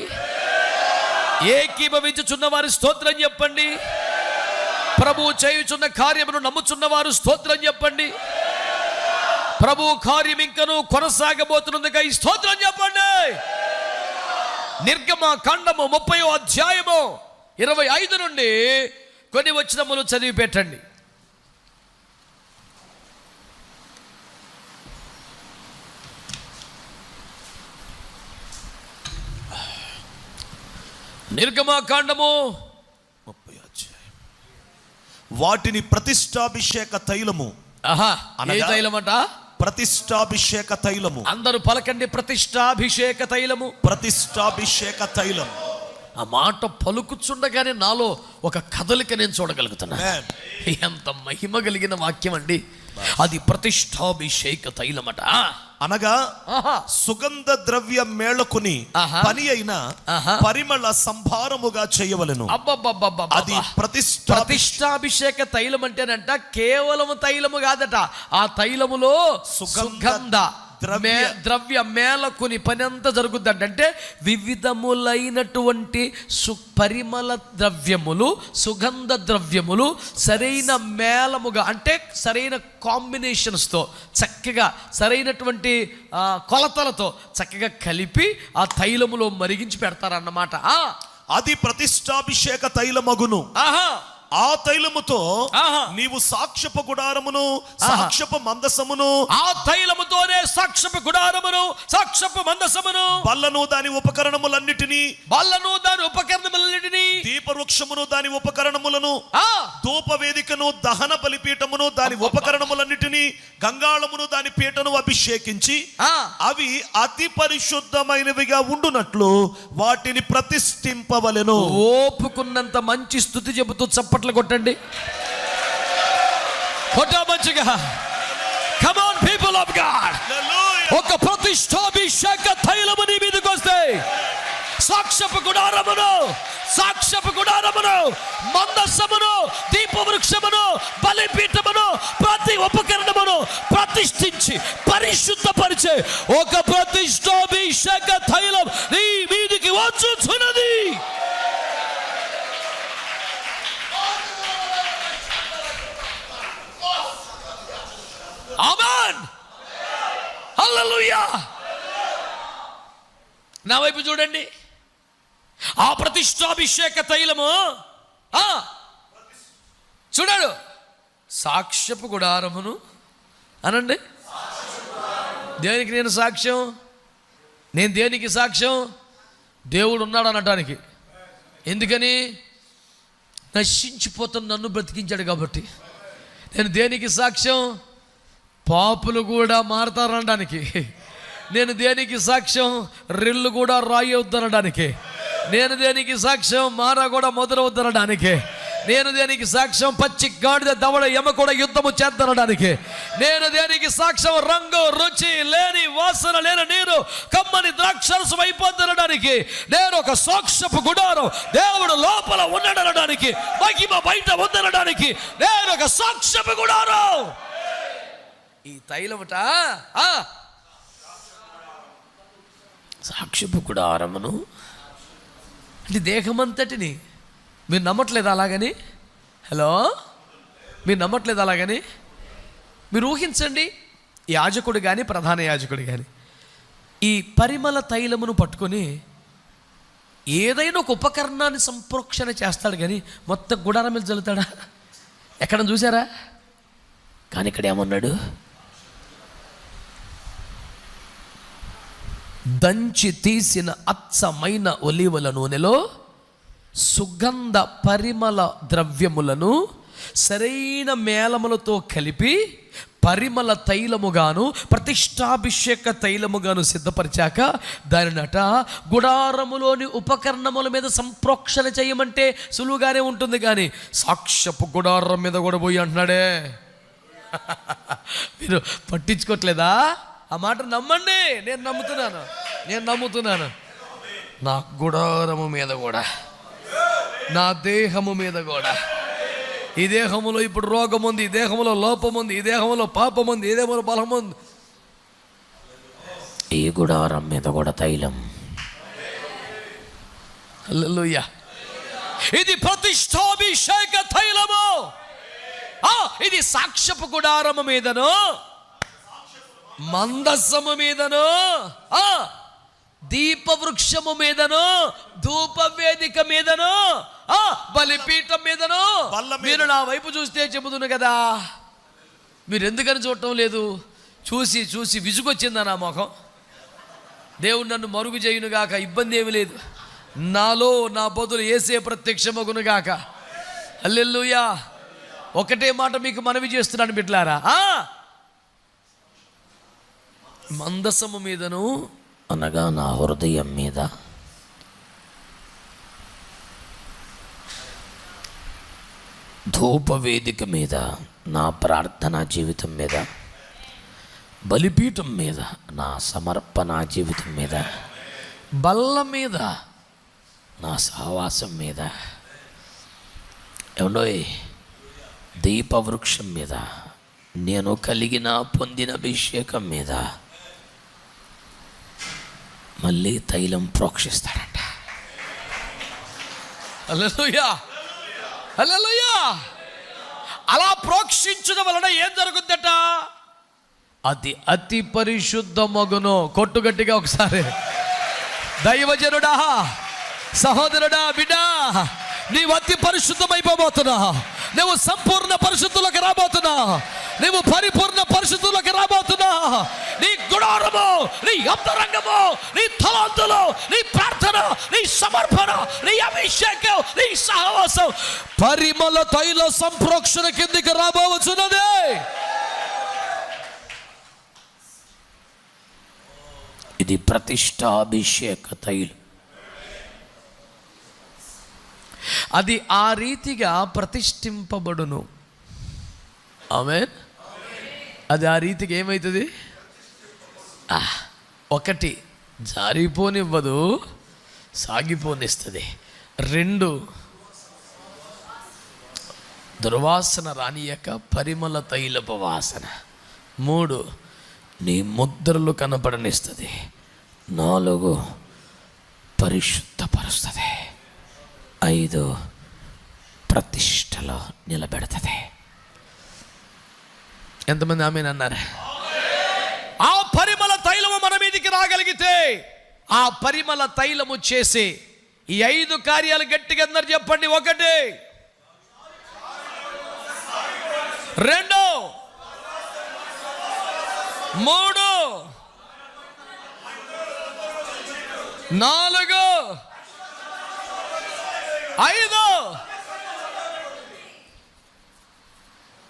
ఏకీభవించుచున్న వారు స్తోత్రం చెప్పండి. ప్రభువు చేయుచున్న కార్యమును నమ్ముచున్న వారు స్తోత్రం చెప్పండి. ప్రభు కార్యం ఇంకను కొనసాగబోతున్నందుకు ఈ స్తోత్రం చెప్పండి. నిర్గమకాండము 30వ అధ్యాయము 25 నుండి కొన్ని వచనములు చదివి పెట్టండి. నిర్గమకాండము 30వ అధ్యాయం. వాటిని ప్రతిష్టాభిషేక తైలము. ఏ తైలం అంట? ప్రతిష్టాభిషేక తైలము. అందరూ పలకండి, ప్రతిష్టాభిషేక తైలము, ప్రతిష్టాభిషేక తైలం. ఆ మాట పలుకుచుండగానే నాలో ఒక కదలిక నేను చూడగలుగుతున్నా. ఎంత మహిమ కలిగిన వాక్యం అండి అది. ప్రతిష్టాభిషేక తైలమట. అనగా ఆహా. సుగంధ ద్రవ్య మేళకుని ఆహా. పని అయిన ఆహా. పరిమళ సంభారముగా చేయవలెను. అబ్బబ్బబ్బబ్బబ్బ. అది ప్రతిష్టాభిషేక తైలం అంటేనంట కేవలం తైలము కాదట, ఆ తైలములో సుగంధ ద్రవ్య మేళకుని పని అంతా జరుగుద్దంట. అంటే వివిధములైనటువంటి పరిమళ ద్రవ్యములు, సుగంధ ద్రవ్యములు సరైన మేళముగా, అంటే సరైన కాంబినేషన్స్తో, చక్కగా సరైనటువంటి కొలతలతో చక్కగా కలిపి ఆ తైలములో మరిగించి పెడతారన్నమాట. అది ప్రతిష్టాభిషేక తైలమగును. ఆహా. ఆ తైలముతో ఆహా. నీవు సాక్ష్యపు గుడారమును, సాక్ష్యపు మందసమును, ఆ తైలముతోనే సాక్ష్యపు గుడారమును, సాక్ష్యపు మందసమును, బల్లను దాని ఉపకరణములన్నిటినీ, దీపవృక్షమును దాని ఉపకరణములను, ధూపవేదికను, దహన బలిపీఠమును దాని ఉపకరణములన్నిటినీ, గంగాళమును దాని పీటను అభిషేకించి అవి అతి పరిశుద్ధమైనవిగా ఉండునట్లు వాటిని ప్రతిష్ఠింపవలెను. ఓపుకున్నంత మంచి స్తుతి చెబుతూ చప్పట్లు కొట్టండి, కొట్టా మంచిగా. Come on people of God. ఒక ప్రతిష్టాభిషేక తైలము నీ మీదకి వస్తే సాక్ష్యపు గుడారమును, సాక్ష్యపు గుడారమును, మందసమును, దీపవృక్షమును, బలిపీఠమును, ప్రతి ఉపకరణమును ప్రతిష్ఠించి పరిశుద్ధపరిచే ఒక ప్రతిష్టాభిషేక తైలం నీ మీదికి వచ్చుచున్నది. ఆమేన్. హల్లెలూయా. నా వైపు చూడండి. ఆ ప్రతిష్టాభిషేక తైలము చూడాడు. సాక్ష్యపు గుడారమును అనండి. దేనికి నేను సాక్ష్యం? నేను దేనికి సాక్ష్యం? దేవుడు ఉన్నాడు అనటానికి. ఎందుకని? నశించిపోతున్న నన్ను బ్రతికించాడు కాబట్టి. నేను దేనికి సాక్ష్యం? పాపులు కూడా మారతారనడానికి. నేను దేనికి సాక్ష్యం? రెల్లు కూడా రాయి అవుద్దనడానికి. నేను దేనికి సాక్ష్యం? మారా కూడా మొదలవుద్దనడానికి. నేను దేనికి సాక్ష్యం? పచ్చి గాడిద దవడ యమ కూడా యుద్ధము చేద్దనడానికి. నేను దేనికి సాక్ష్యం? రంగు రుచి లేని, వాసన లేని నీరు కమ్మని ద్రాక్షరసం అయిపోద్దనడానికి. నేను ఒక సాక్ష్యపు గుడారం, దేవుడు లోపల ఉన్నాడనడానికి, మహిమ బయట ఉందనడానికి నేను ఒక సాక్ష్యపు గుడారం. ఈ తైలముట సాక్ష్యపు గుడారమును అంటే దేహమంతటిని. మీరు నమ్మట్లేదు అలాగని? హలో, మీరు నమ్మట్లేదు అలాగని? మీరు ఊహించండి, యాజకుడు కానీ ప్రధాన యాజకుడు కానీ ఈ పరిమళ తైలమును పట్టుకొని ఏదైనా ఒక ఉపకరణాన్ని సంప్రోక్షణ చేస్తాడు, కానీ మొత్తం గుడారం మీద చల్లుతాడా? ఎక్కడ చూసారా? కానీ ఇక్కడ ఏమన్నాడు? దంచి తీసిన అచ్చమైన ఒలీవల నూనెలో సుగంధ పరిమళ ద్రవ్యములను సరైన మేళములతో కలిపి పరిమళ తైలముగాను ప్రతిష్టాభిషేక తైలముగాను సిద్ధపరిచాక దానినట గుడారములోని ఉపకరణముల మీద సంప్రోక్షణ చేయమంటే సులువుగానే ఉంటుంది, కానీ సాక్ష్యపు గుడారం మీద కూడా పోయి అంటున్నాడే. మీరు పట్టించుకోవట్లేదా? ఆ మాట నమ్మండి. నేను నమ్ముతున్నాను. నా గుడారము మీద కూడా, నా దేహము మీద కూడా. ఈ దేహములో ఇప్పుడు రోగం ఉంది, ఈ దేహంలో లోపం ఉంది, ఈ దేహంలో పాపం ఉంది, ఈ దేహంలో బలం ఉంది. ఈ గుడారం మీద కూడా తైలం. హల్లెలూయా. ఇది ప్రతిష్టాభిషేక తైలము. ఇది సాక్ష్యపు గుడారము మీదను, మందసము మీదను, దీపవృక్షము మీదను, ధూపవేదిక మీదను, బలిపీఠం మీదను. మీరు నా వైపు చూస్తే చెబుతున్నా కదా, మీరు ఎందుకని చూడటం లేదు? చూసి చూసి విసుగొచ్చిందా నా ముఖం? దేవుడు నన్ను మరుగు చేయునుగాక, ఇబ్బంది ఏమి లేదు. నాలో నా బదులు యేసే ప్రత్యక్షమగునుగాక. హల్లెలూయా. ఒకటే మాట మీకు మనవి చేస్తున్నాను బిడ్డలారా, మందసము మీదను అనగా నా హృదయం మీద, ధూపవేదిక మీద, నా ప్రార్థనా జీవితం మీద, బలిపీఠం మీద నా సమర్పణ జీవితం మీద, బల్ల మీద నా సహవాసం మీద, ఏమండోయ్ దీపవృక్షం మీద నేను కలిగిన పొందిన అభిషేకం మీద మళ్ళీ తైలం ప్రోక్షిస్తాడంట. హల్లెలూయా, హల్లెలూయా. అలా ప్రోక్షించడం వలన ఏం జరుగుద్దట? అది అతి పరిశుద్ధ మగును. కొట్టు గట్టిగా ఒకసారి. దైవజనుడా, సహోదరుడా, బిడ్డా, నీవు అతి పరిశుద్ధమైపోబోతున్నా. నువ్వు సంపూర్ణ పరిశుద్ధులకు రాబోతున్నా. నువ్వు పరిపూర్ణ పరిశుద్ధులకు రాబోతున్నా. నీ గుడారము, నీ అంతరంగము, నీ తలాంతులు, నీ ప్రార్థన, నీ సమర్పణ, నీ అభిషేకం, నీ సహవాసం పరిమళ తైల సంప్రోక్షణ కిందికి రాబోతున్నదే. ఇది ప్రతిష్టాభిషేక తైలం. అది ఆ రీతిగా ప్రతిష్ఠింపబడును. ఆమేన్. అది ఆ రీతికి ఏమవుతుంది? ఒకటి, జారిపోనివ్వదు, సాగిపోనిస్తుంది. 2, దుర్వాసన రానియక పరిమళ తైలపు వాసన. 3, నీ ముద్రలు కనపడనిస్తుంది. 4, పరిశుద్ధపరుస్తుంది. 5, ప్రతిష్టలో నిలబెడుతుంది. ఎంతమంది ఆమేన్ అన్నారు? ఆ పరిమళ తైలము మన మీదికి రాగలిగితే, ఆ పరిమళ తైలము చేసి ఈ 5 కార్యాలు గట్టిగా అందరు చెప్పండి. 1, 2, 3, 4, 5.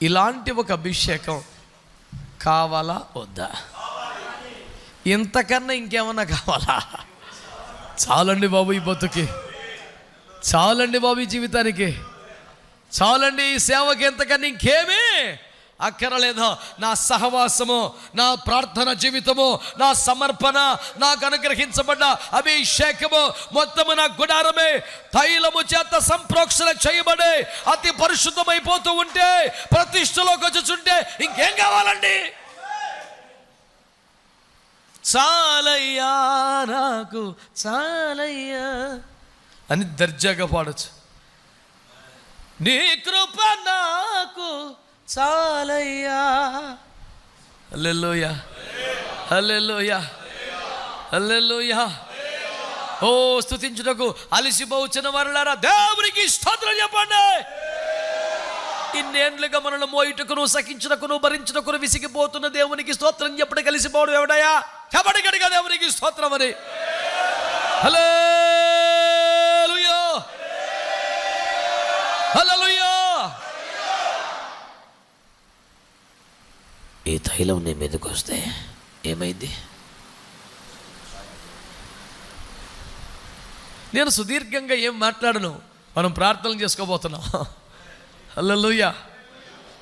ఇలాంటి ఒక అభిషేకం కావాలా వద్దా? ఇంతకన్నా ఇంకేమన్నా కావాలా? చాలండి బాబు ఈ బతుకి, చాలండి బాబు ఈ జీవితానికి, చాలండి ఈ సేవకి. ఎంతకన్నా ఇంకేమీ అక్కరలేదు. నా సహవాసము, నా ప్రార్థన జీవితము, నా సమర్పణ, నాకు అనుగ్రహించబడ్డ అభిషేకము మొత్తము నా గుడారమే తైలము చేత సంప్రోక్షణ చేయబడే అతి పరిశుద్ధమైపోతూ ఉంటే, ప్రతిష్టలోకి వచ్చుంటే ఇంకేం కావాలండి? చాలయ్యా, నాకు చాలయ్యా అని దర్జాగా పాడొచ్చు. నీ కృప నాకు చాలయ్యా. హల్లెలూయా, హల్లెలూయా, హల్లెలూయా. ఓ స్తుతించుటకు అలసిపోవచ్చిన వారులారా దేవునికి స్తోత్రం చెప్పండి. ఇన్నేండ్లుగా మనల్ని మోయుటకును, సహించుటకును, భరించుటకును విసిగిపోతున్న దేవునికి స్తోత్రం చెప్పడం కలిసిపోవడం ఎవడయా? చెప్పండి గట్టిగా దేవునికి స్తోత్రం అని. హల్లెలూయా, హల్లెలూయా. ఈ తైలం నీ మీదకి వస్తే ఏమైంది? నేను సుదీర్ఘంగా ఏం మాట్లాడను, మనం ప్రార్థనలు చేసుకోబోతున్నాం. హల్లెలూయా.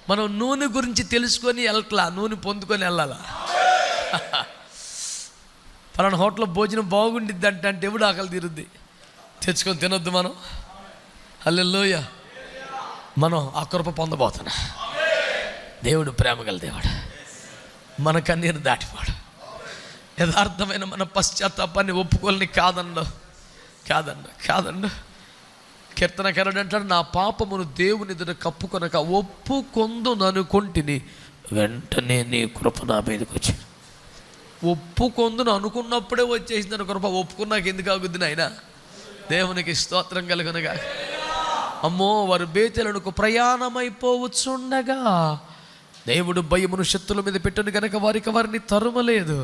మనం నూనె గురించి తెలుసుకొని వెళ్ళట్లా, నూనె పొందుకొని వెళ్ళాలా. పలానా హోటల్లో భోజనం బాగుండిద్ది అంటే ఎవడు ఆకలి తీరుద్ది, తెచ్చుకొని తినొద్దు మనం. హల్లెలూయా. మనం ఆ కృప పొందబోతున్నా. దేవుడు ప్రేమ గల దేవుడు, మన కన్నీరు దాటిపోడు. యథార్థమైన మన పశ్చాత్తాపాన్ని ఒప్పుకోలని కాదండు, కాదండు, కాదండు. కీర్తనకారుడు అంటాడు, నా పాపమును దేవుని ఎదుట కప్పుకొనక ఒప్పుకొందుననుకొంటిని, వెంటనే నీ కృప నా మీదకి వచ్చింది. ఒప్పుకొందును అనుకున్నప్పుడే వచ్చేసిందని కృప. ఒప్పుకున్నాక ఎందుకు ఆగుద్ది నాయన? దేవునికి స్తోత్రం కలుగునుగా. అమ్మో, వారు బేతేలునకు ప్రయాణమైపోవచ్చుండగా దేవుడు భయమును శత్రుల మీద పెట్టను కనుక వారిని తరుమలేదు.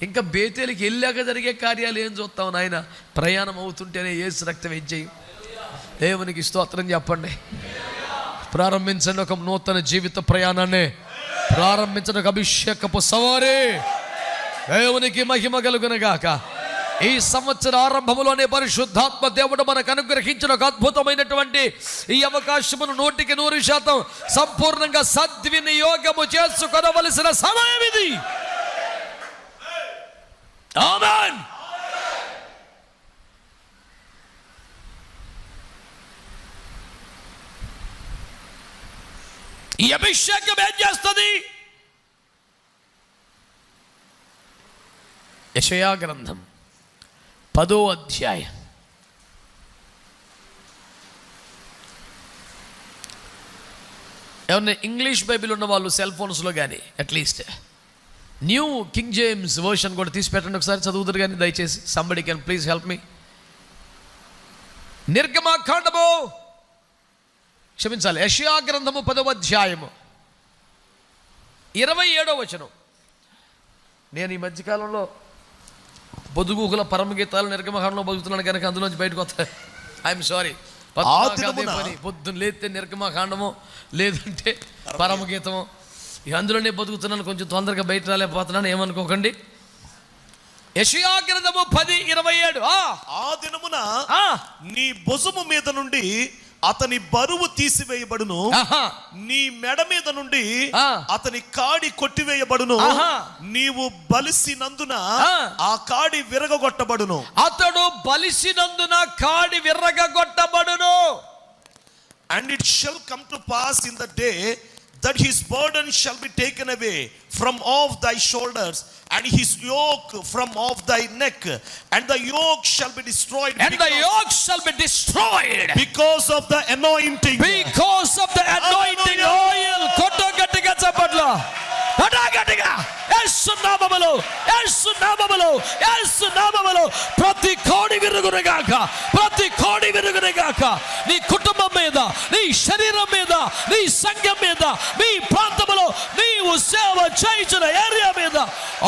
ఇంకా బేతేలికి వెళ్ళాక జరిగే కార్యాలు ఏం చూస్తావు నాయన? ప్రయాణం అవుతుంటేనే యేసు రక్తం ఏం చేయి. దేవునికి స్తోత్రం చెప్పండి. ప్రారంభించండి ఒక నూతన జీవిత ప్రయాణాన్ని, ప్రారంభించండి ఒక అభిషేకపు సవారీ. దేవునికి మహిమ కలుగునుగాక. ఈ సంవత్సర ఆరంభంలోనే పరిశుద్ధాత్మ దేవుడు మనకు అనుగ్రహించిన ఒక అద్భుతమైనటువంటి ఈ అవకాశమును 100% సంపూర్ణంగా సద్వినియోగము చేసుకొనవలసిన సమయం ఇది. ఆమేన్. ఈ అభిషేకం ఏం చేస్తుంది? యెషయా గ్రంథం 10వ అధ్యాయం ఏమన్నా ఇంగ్లీష్ బైబిల్ ఉన్న వాళ్ళు సెల్ ఫోన్స్లో కానీ at least new King James version కూడా తీసి పెట్టండి ఒకసారి, చదువుతారు కానీ దయచేసి. Somebody can please help me. నిర్గమకాండము, క్షమించాలి, యెషయా గ్రంథము 10వ అధ్యాయము 27వ వచనం. నేను ఈ మధ్యకాలంలో పొద్దుగూకుల పరమగీతాలు నిర్గమకాండంలో బతుకుతున్నాను కనుక అందులోంచి బయటకు వస్తాయి. I'm sorry. పొద్దున్న లేస్తే నిర్గమకాండము లేదంటే పరమగీతము, అందులోనే బతుకుతున్నాను, కొంచెం తొందరగా బయట రాలేకపోతున్నాను, ఏమనుకోకండి. యెషయా గ్రంథము 10:27. ఆ దినమున నీ భుజము మీద నుండి అతని బరువు తీసివేయబడును, నీ మెడ మీద నుండి అతని కాడి కొట్టివేయబడును, నీవు బలిసినందున ఆ కాడి విరగగొట్టబడును. అతడు బలిసినందున కాడి విరగగొట్టబడును. And it shall come to pass in the day that his burden shall be taken away from off thy shoulders, and his yoke from off thy neck, and the yoke shall be destroyed. And the yoke shall be destroyed because of the anointing. Because of the anointing oil. కొట్టు గట్టిగా చప్పట్లు. గట్టిగా యేసు నామములో, యేసు నామములో, యేసు నామములో ప్రతి కోడి విరుగునుగాక, ప్రతి కోడి విరుగునుగాక. నీ కుటుంబం మీద, నీ శరీరం మీద, నీ సంఘం మీద, నీ ప్రాంతంలో నీవు సేవ చేయించిన ఏరియా మీద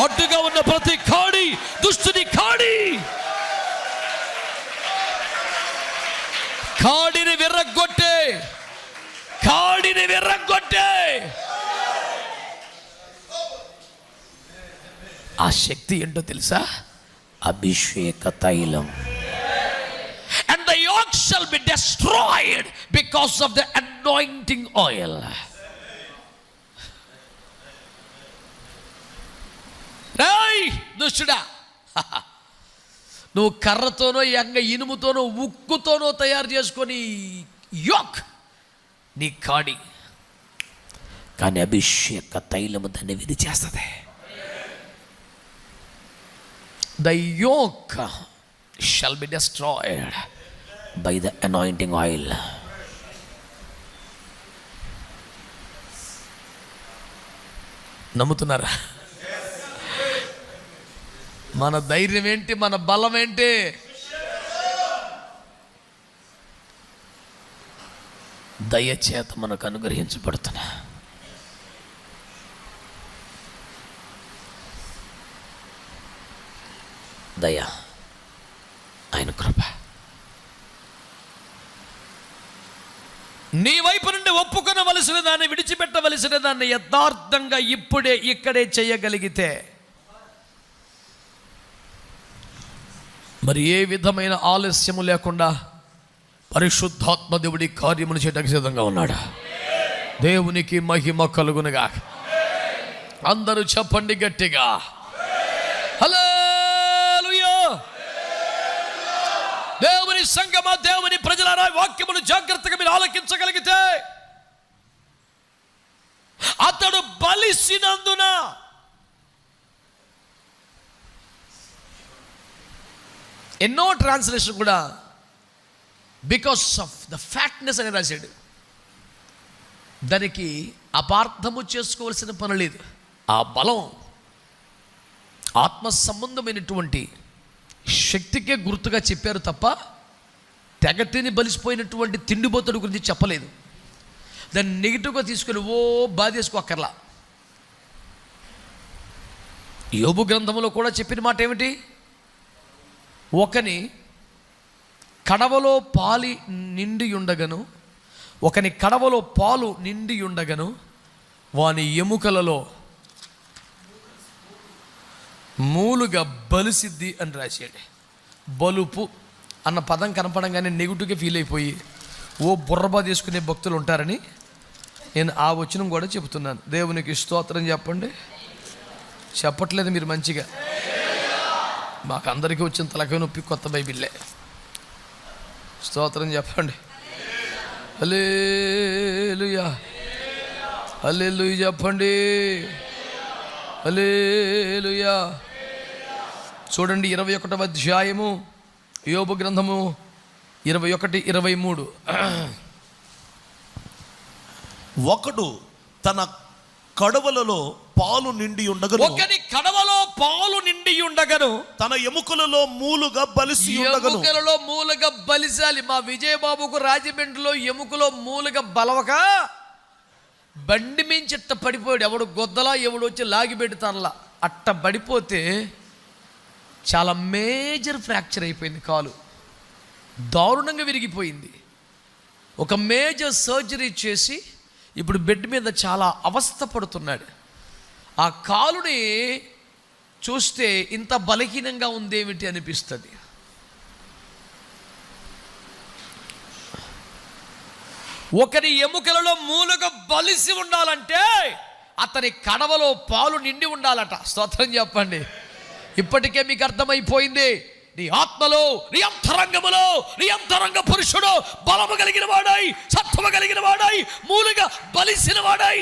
అడ్డుగా ఉన్న ప్రతి కోడి, దుష్టుని కాడి, కాడిని విరగ్గొట్టే, కాడిని విరగ్గొట్టే. ఆ శక్తి ఏంటో తెలుసా? అభిషేక తైలం. And the yoke shall be destroyed because of the anointing oil. రేయ్ దుష్టుడా, నువ్వు కర్రతోనో ఇనుముతోనో ఉక్కుతోనో తయారు చేసుకొని యోక్ నీ కాడి, కానీ అభిషేక తైలము దాన్ని విధి చేస్తుంది. The yoke shall be destroyed by the anointing oil. నమ్ముతున్నారా? మన ధైర్యం ఏంటి? మన బలం ఏంటి? దయచేత మనకు అనుగ్రహించబడుతున్నా దయ, ఆయన కృప. నీ వైపు నుండి ఒప్పుకొనవలసిన దాన్ని, విడిచిపెట్టవలసిన దాన్ని యథార్థంగా ఇప్పుడే ఇక్కడే చేయగలిగితే మరి ఏ విధమైన ఆలస్యము లేకుండా పరిశుద్ధాత్మ దేవుడి కార్యములు చేయడానికి సిద్ధంగా ఉన్నాడు. దేవునికి మహిమ కలుగునుగా. అందరూ చెప్పండి గట్టిగా హల్లెలూయా. దేవుని సంగమా, దేవుని ప్రజలారా, వాక్యమును జాగ్రత్తగా మీరు ఆలకించగలిగితే అతడు బలిసినందున, ఎన్నో ట్రాన్స్లేషన్ కూడా బికాస్ ఆఫ్ ద ఫ్యాట్నెస్ అని రాశాడు. దానికి అపార్థము చేసుకోవాల్సిన పని లేదు. ఆ బలం ఆత్మ సంబంధమైనటువంటి శక్తికే గుర్తుగా చెప్పారు తప్ప తెగటిని బలిసిపోయినటువంటి తిండిబోతుడి గురించి చెప్పలేదు. దాన్ని నెగిటివ్గా తీసుకుని బాధేసుకోక్కర్లా. యోబు గ్రంథంలో కూడా చెప్పిన మాట ఏమిటి? ఒకని కడవలో పాలి నిండి ఉండగను, ఒకని కడవలో పాలు నిండి ఉండగను, వాని ఎముకలలో మూలుగా బలిసిద్ది అని రాశాడు. బలుపు అన్న పదం కనపడంగానే నెగిటివ్గా ఫీల్ అయిపోయి బుర్రబా తీసుకునే భక్తులు ఉంటారని నేను ఆ వచనం కూడా చెబుతున్నాను. దేవునికి స్తోత్రం చెప్పండి. చెప్పట్లేదు మీరు మంచిగా. మాకు అందరికీ వచ్చిన తలకాయ నొప్పి కొత్త బైబిల్లే. స్తోత్రం చెప్పండి. హల్లెలూయా, హల్లెలూయా చెప్పండి. హల్లెలూయా. చూడండి 21వ అధ్యాయము యోబు గ్రంథము 21:23. ఒకడు తన కడవలలో పాలు నిండి ఉండగను, ఒకని కడవలో పాలు నిండి ఉండగను, తన ఎముకలలో మూలుగా బలిసి ఉండగను. ఎముకలలో మూలుగా బలిసాలి. మా విజయబాబుకు రాజమండ్రిలో ఎముకలో మూలుగా బలవక బండి మించి అట్ట పడిపోయాడు. ఎవడు గొద్దలా ఎవడు వచ్చి లాగి పెడతానలా అట్ట పడిపోతే చాలా మేజర్ ఫ్రాక్చర్ అయిపోయింది. కాలు దారుణంగా విరిగిపోయింది. ఒక మేజర్ సర్జరీ చేసి ఇప్పుడు బెడ్ మీద చాలా అవస్థ పడుతున్నాడు. ఆ కాలుని చూస్తే ఇంత బలహీనంగా ఉందేమిటి అనిపిస్తుంది. ఒకరి ఎముకలలో మూలుగా బలిసి ఉండాలంటే అతని కడవలో పాలు నిండి ఉండాలట. స్తోత్రం చెప్పండి. ఇప్పటికే మీకు అర్థమైపోయింది. నీ ఆత్మలో, నీ అంతరంగములో, నీ అంతరంగ పురుషుడు బలము కలిగిన వాడై, సత్వము కలిగిన వాడై, మూలుగా బలిసిన వాడై,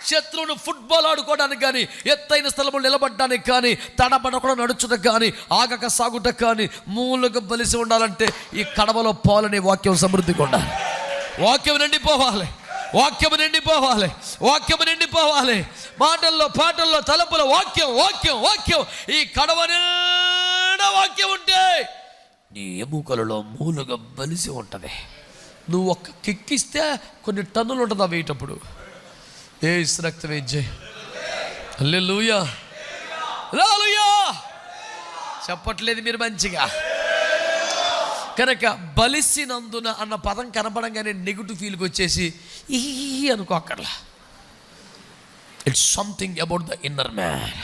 శత్రువును ఫుట్బాల్ ఆడుకోవడానికి కానీ, ఎత్తైన స్థలములు నిలబడడానికి కానీ, తడబడకుండా నడుచుటకు కానీ, ఆగక సాగుటకు కానీ మూలుగా బలిసి ఉండాలంటే ఈ కడవలో పాలనే వాక్యం సమృద్ధిగా ఉండాలి. వాక్యం నిండిపోవాలి, వాక్యం నిండిపోవాలి, వాక్యం నిండిపోవాలి. మాటల్లో, పాటల్లో, తలపుల వాక్యం, వాక్యం, వాక్యం. ఈ కడవ నిండా వాక్యం ఉంటే నీ ఎముకలలో మూలుగా బలిసి ఉంటుంది. నువ్వు ఒక్క కిక్కిస్తే కొన్ని టన్నులు ఉంటుంది ఆ వేయటప్పుడు. యేసు రక్తమే జై. హల్లెలూయా, హల్లెలూయా చెప్పట్లేదు మీరు మంచిగా. కనుక బలిసినందున అన్న పదం కనపడంగానే నెగిటివ్ ఫీల్కి వచ్చేసి ఈ అనుకోకర్లా. It's something about the inner man.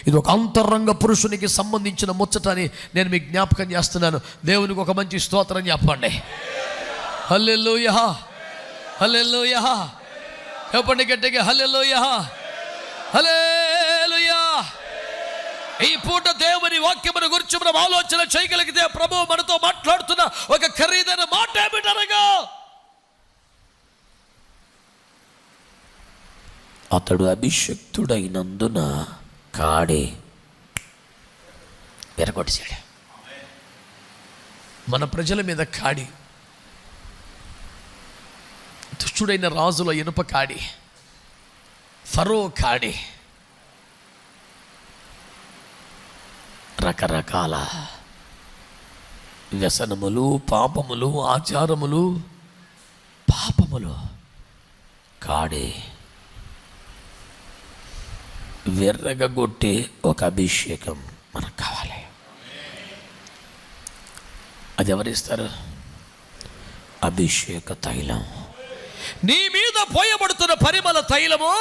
ఇది ఒక అంతరంగ పురుషునికి సంబంధించిన ముచ్చటని నేను మీకు జ్ఞాపకం చేస్తున్నాను. దేవునికి ఒక మంచి స్తోత్రం చెప్పండి. హల్లెలూయా, హల్లెలూయా చెప్పండి గట్టిగా. హల్లెలూయా, హల్లెలూయా. ఈ పూట దేవుని వాక్యమును గురించి మనం ఆలోచన చేయగలిగితే ప్రభువు మనతో మాట్లాడుతున్న ఒక ఖరీదైన మాట ఏమిటనగా, అతడు అభిషక్తుడైనందున కాడే ఎరగొట్టేశాడు. మన ప్రజల మీద కాడి, దుష్టుడైన రాజుల ఇనుప కాడి, ఫరో కాడి, రకరకాల వ్యసనములు, పాపములు, ఆచారములు, పాపములు కాడే వెర్రగొట్టే ఒక అభిషేకం మనకు కావాలి. అది ఎవరిస్తారు? అభిషేక తైలం. నీ మీద పోయబడుతున్న పరిమళ తైలము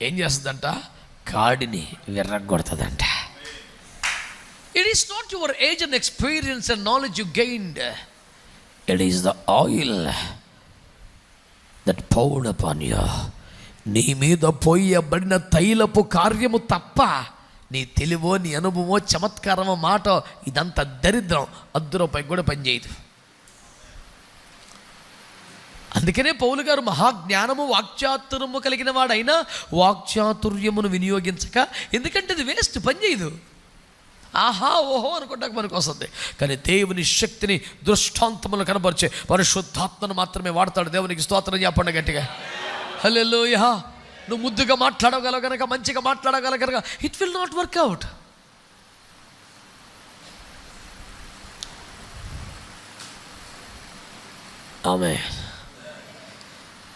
ఏం చేస్తుందంట? కాడిని వెర్రగొడుతుందంట. It is not your age and experience and knowledge you gained. It is the oil that poured upon you. నీ మీద పోయబడిన తైలపు కార్యము తప్ప నీ తెలివో, నీ అనుభవమో, చమత్కారమో, మాట ఇదంతా దరిద్రం. ₹10 కూడా పనిచేయదు. అందుకనే పౌలు గారు మహాజ్ఞానము, వాక్చాతుర్యము కలిగిన వాడైనా వాక్చాతుర్యమును వినియోగించక, ఎందుకంటే అది వేస్ట్, పనిచేయదు. ఆహా ఓహో అనుకుంటాక మనకు వస్తుంది. కానీ దేవుని శక్తిని, దృష్టాంతములు కనపరిచే పరిశుద్ధాత్మను మాత్రమే వాడతాడు. దేవునికి స్తోత్రం చెప్పండి గట్టిగా. హల్లెలూయా. నువ్వు ముద్దుగా మాట్లాడగలవు కనుక, మంచిగా మాట్లాడగల కనుక it will not work out. ఆమె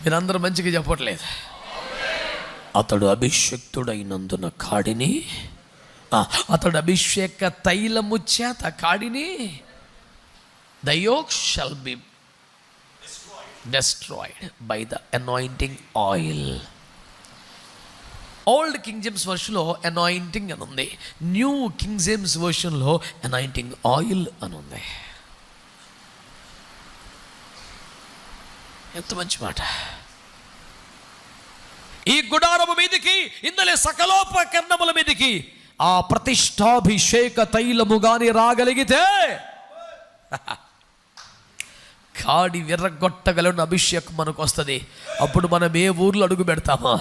మీరందరూ మంచిగా చెప్పట్లేదు. అతడు అభిషక్తుడైనందున కాడిని, అతడు అభిషేక తైలము చేత కాడిని, the yoke shall be destroyed by the anointing oil. Old King James వర్షన్లో అనాయింటింగ్ అని ఉంది. న్యూ కింగ్ జేమ్స్ వర్షన్లో అనాయింటింగ్ ఆయిల్ అని ఉంది. ఎంత మంచి మాట. ఈ గుడారము మీదికి, ఇందులో సకలోపకరణముల మీదికి ఆ ప్రతిష్టాభిషేక తైలము గాని రాగలిగితే కాడి విర్రగొట్టగలను అభిషేకం మనకు వస్తుంది. అప్పుడు మనం ఏ ఊర్లో అడుగు పెడతామో,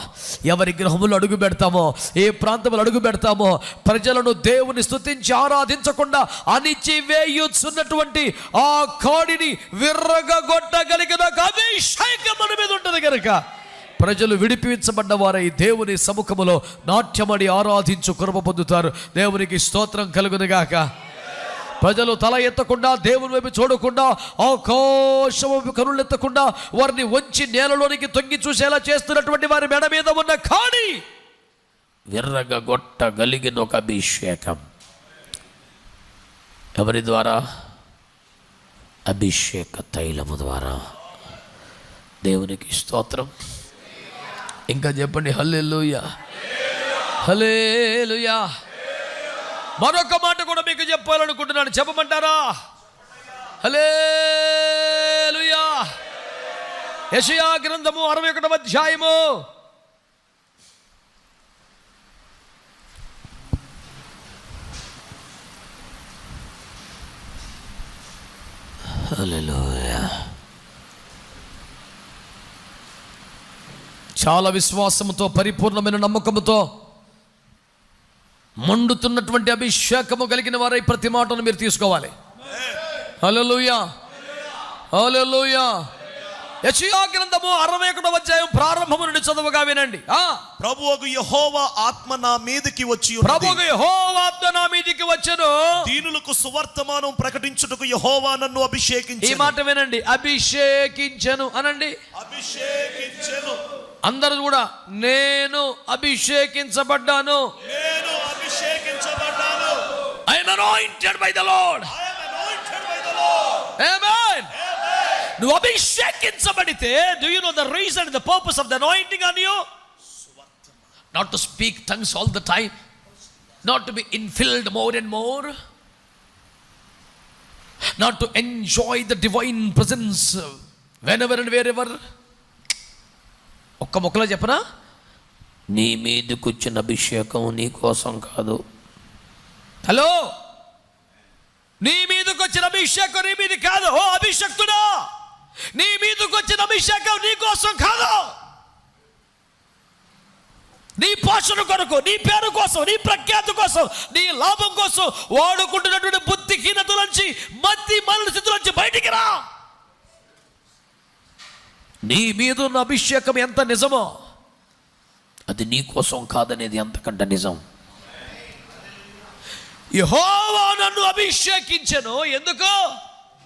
ఎవరి గృహములు అడుగు పెడతామో, ఏ ప్రాంతంలో అడుగు పెడతామో, ప్రజలను దేవుని స్తుతించి ఆరాధించకుండా అణిచివేయుచున్నటువంటి ఆ కాడిని విర్రగొట్టగలిగిన అభిషేకం మన మీద ఉంటుంది కనుక ప్రజలు విడిపించబడ్డ వారై దేవుని సముఖములో నాట్యమడి ఆరాధించు కృప పొందుతారు. దేవునికి స్తోత్రం కలుగునుగాక. ప్రజలు తల ఎత్తకుండా, దేవుని వైపు చూడకుండా, ఆకాశం వైపు కనులెత్తకుండా వారిని వంచి నేలలోనికి తొంగి చూసేలా చేస్తున్నటువంటి వారి మెడ మీద ఉన్న కాడి విర్రగొట్టగలిగిన ఒక అభిషేకం. ఎవరి ద్వారా? అభిషేక తైలము ద్వారా. దేవునికి స్తోత్రం. ఇంకా చెప్పండి హల్లెలూయా, హల్లెలూయా. మరొక మాట కూడా మీకు చెప్పాలనుకుంటున్నాను, చెప్పమంటారా? హల్లెలూయా. యెషయా గ్రంథము 61వ అధ్యాయము హల్లెలూయా. చాలా విశ్వాసముతో, పరిపూర్ణమైన నమ్మకముతో, మండుతున్నటువంటి అభిషేకము కలిగిన వారై ప్రతి మాటను మీరు తీసుకోవాలి. హల్లెలూయా, హల్లెలూయా. యెషయా గ్రంథము 61వ అధ్యాయం ప్రారంభము నుండి చదువుగా వినండి. ప్రభువగు యెహోవా ఆత్మ నా మీదికి వచ్చి ఉన్నది. ప్రభువగు యెహోవా ఆత్మ నా మీదికి వచ్చెను. దీనులకు సువర్తమానం ప్రకటించుటకు యెహోవా నన్ను అభిషేకించెను. ఈ మాట వినండి, అభిషేకించెను అనండి. అభిషేకించెను. అందరూ కూడా నేను అభిషేకించబడ్డాను. నేను అభిషేకించబడ్డాను. I am anointed by the Lord. I am anointed by the Lord. Amen. నువ్వు అభిషేకించబడితే, do you know the reason and the purpose of the anointing on you? Not to speak tongues all the time, not to be infilled more and more, not to enjoy the divine presence whenever and wherever. ఒక్క మొక్కలో చెప్పనా, నీ మీదకి వచ్చిన అభిషేకం నీ కోసం కాదు. హలో, నీ మీదకి వచ్చిన అభిషేకం నీ మీది కాదు. ఓ అభిషక్తుడా, నీ మీదకి వచ్చిన అభిషేకం నీ కోసం కాదు. నీ పోషణ కొరకు, నీ పేరు కోసం, నీ ప్రఖ్యాతి కోసం, నీ లాభం కోసం వాడుకుంటున్నటువంటి బుద్ధిహీనత నుంచి, మతి మరణ స్థితి నుంచి బయటికి రా. నీ మీద ఉన్న అభిషేకం ఎంత నిజమో అది నీ కోసం కాదనేది అంతకంటే నిజం. యెహోవా నన్ను అభిషేకించెను. ఎందుకు?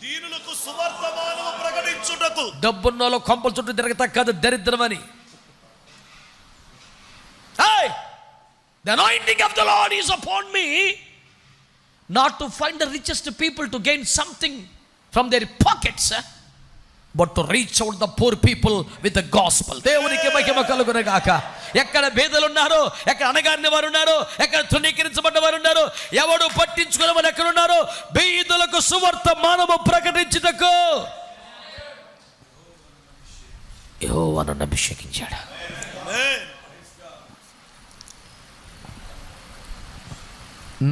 దీనులకు సువర్తమానము ప్రకటించుటకు. డబ్బున్నోలో కొంపల చుట్టూ తిరగతా కాదు, దరిద్రమని. Hey, the anointing of the Lord is upon me, not to find the richest people to gain something from their pockets, but to reach out the poor people with the gospel. దేవునికి మహిమ కలుగునుగాక. ఎక్కడ పేదలు ఉన్నారో, ఎక్కడ అణగారిన వారు ఉన్నారో, ఎక్కడ తృణీకరించబడ్డ వారు ఉన్నారో, ఎవడు పట్టించుకునే వారు ఎక్కడ ఉన్నారో, బీదలకు సువర్తమానము ప్రకటించుటకు యెహోవా నన్ను అభిషేకించాడు.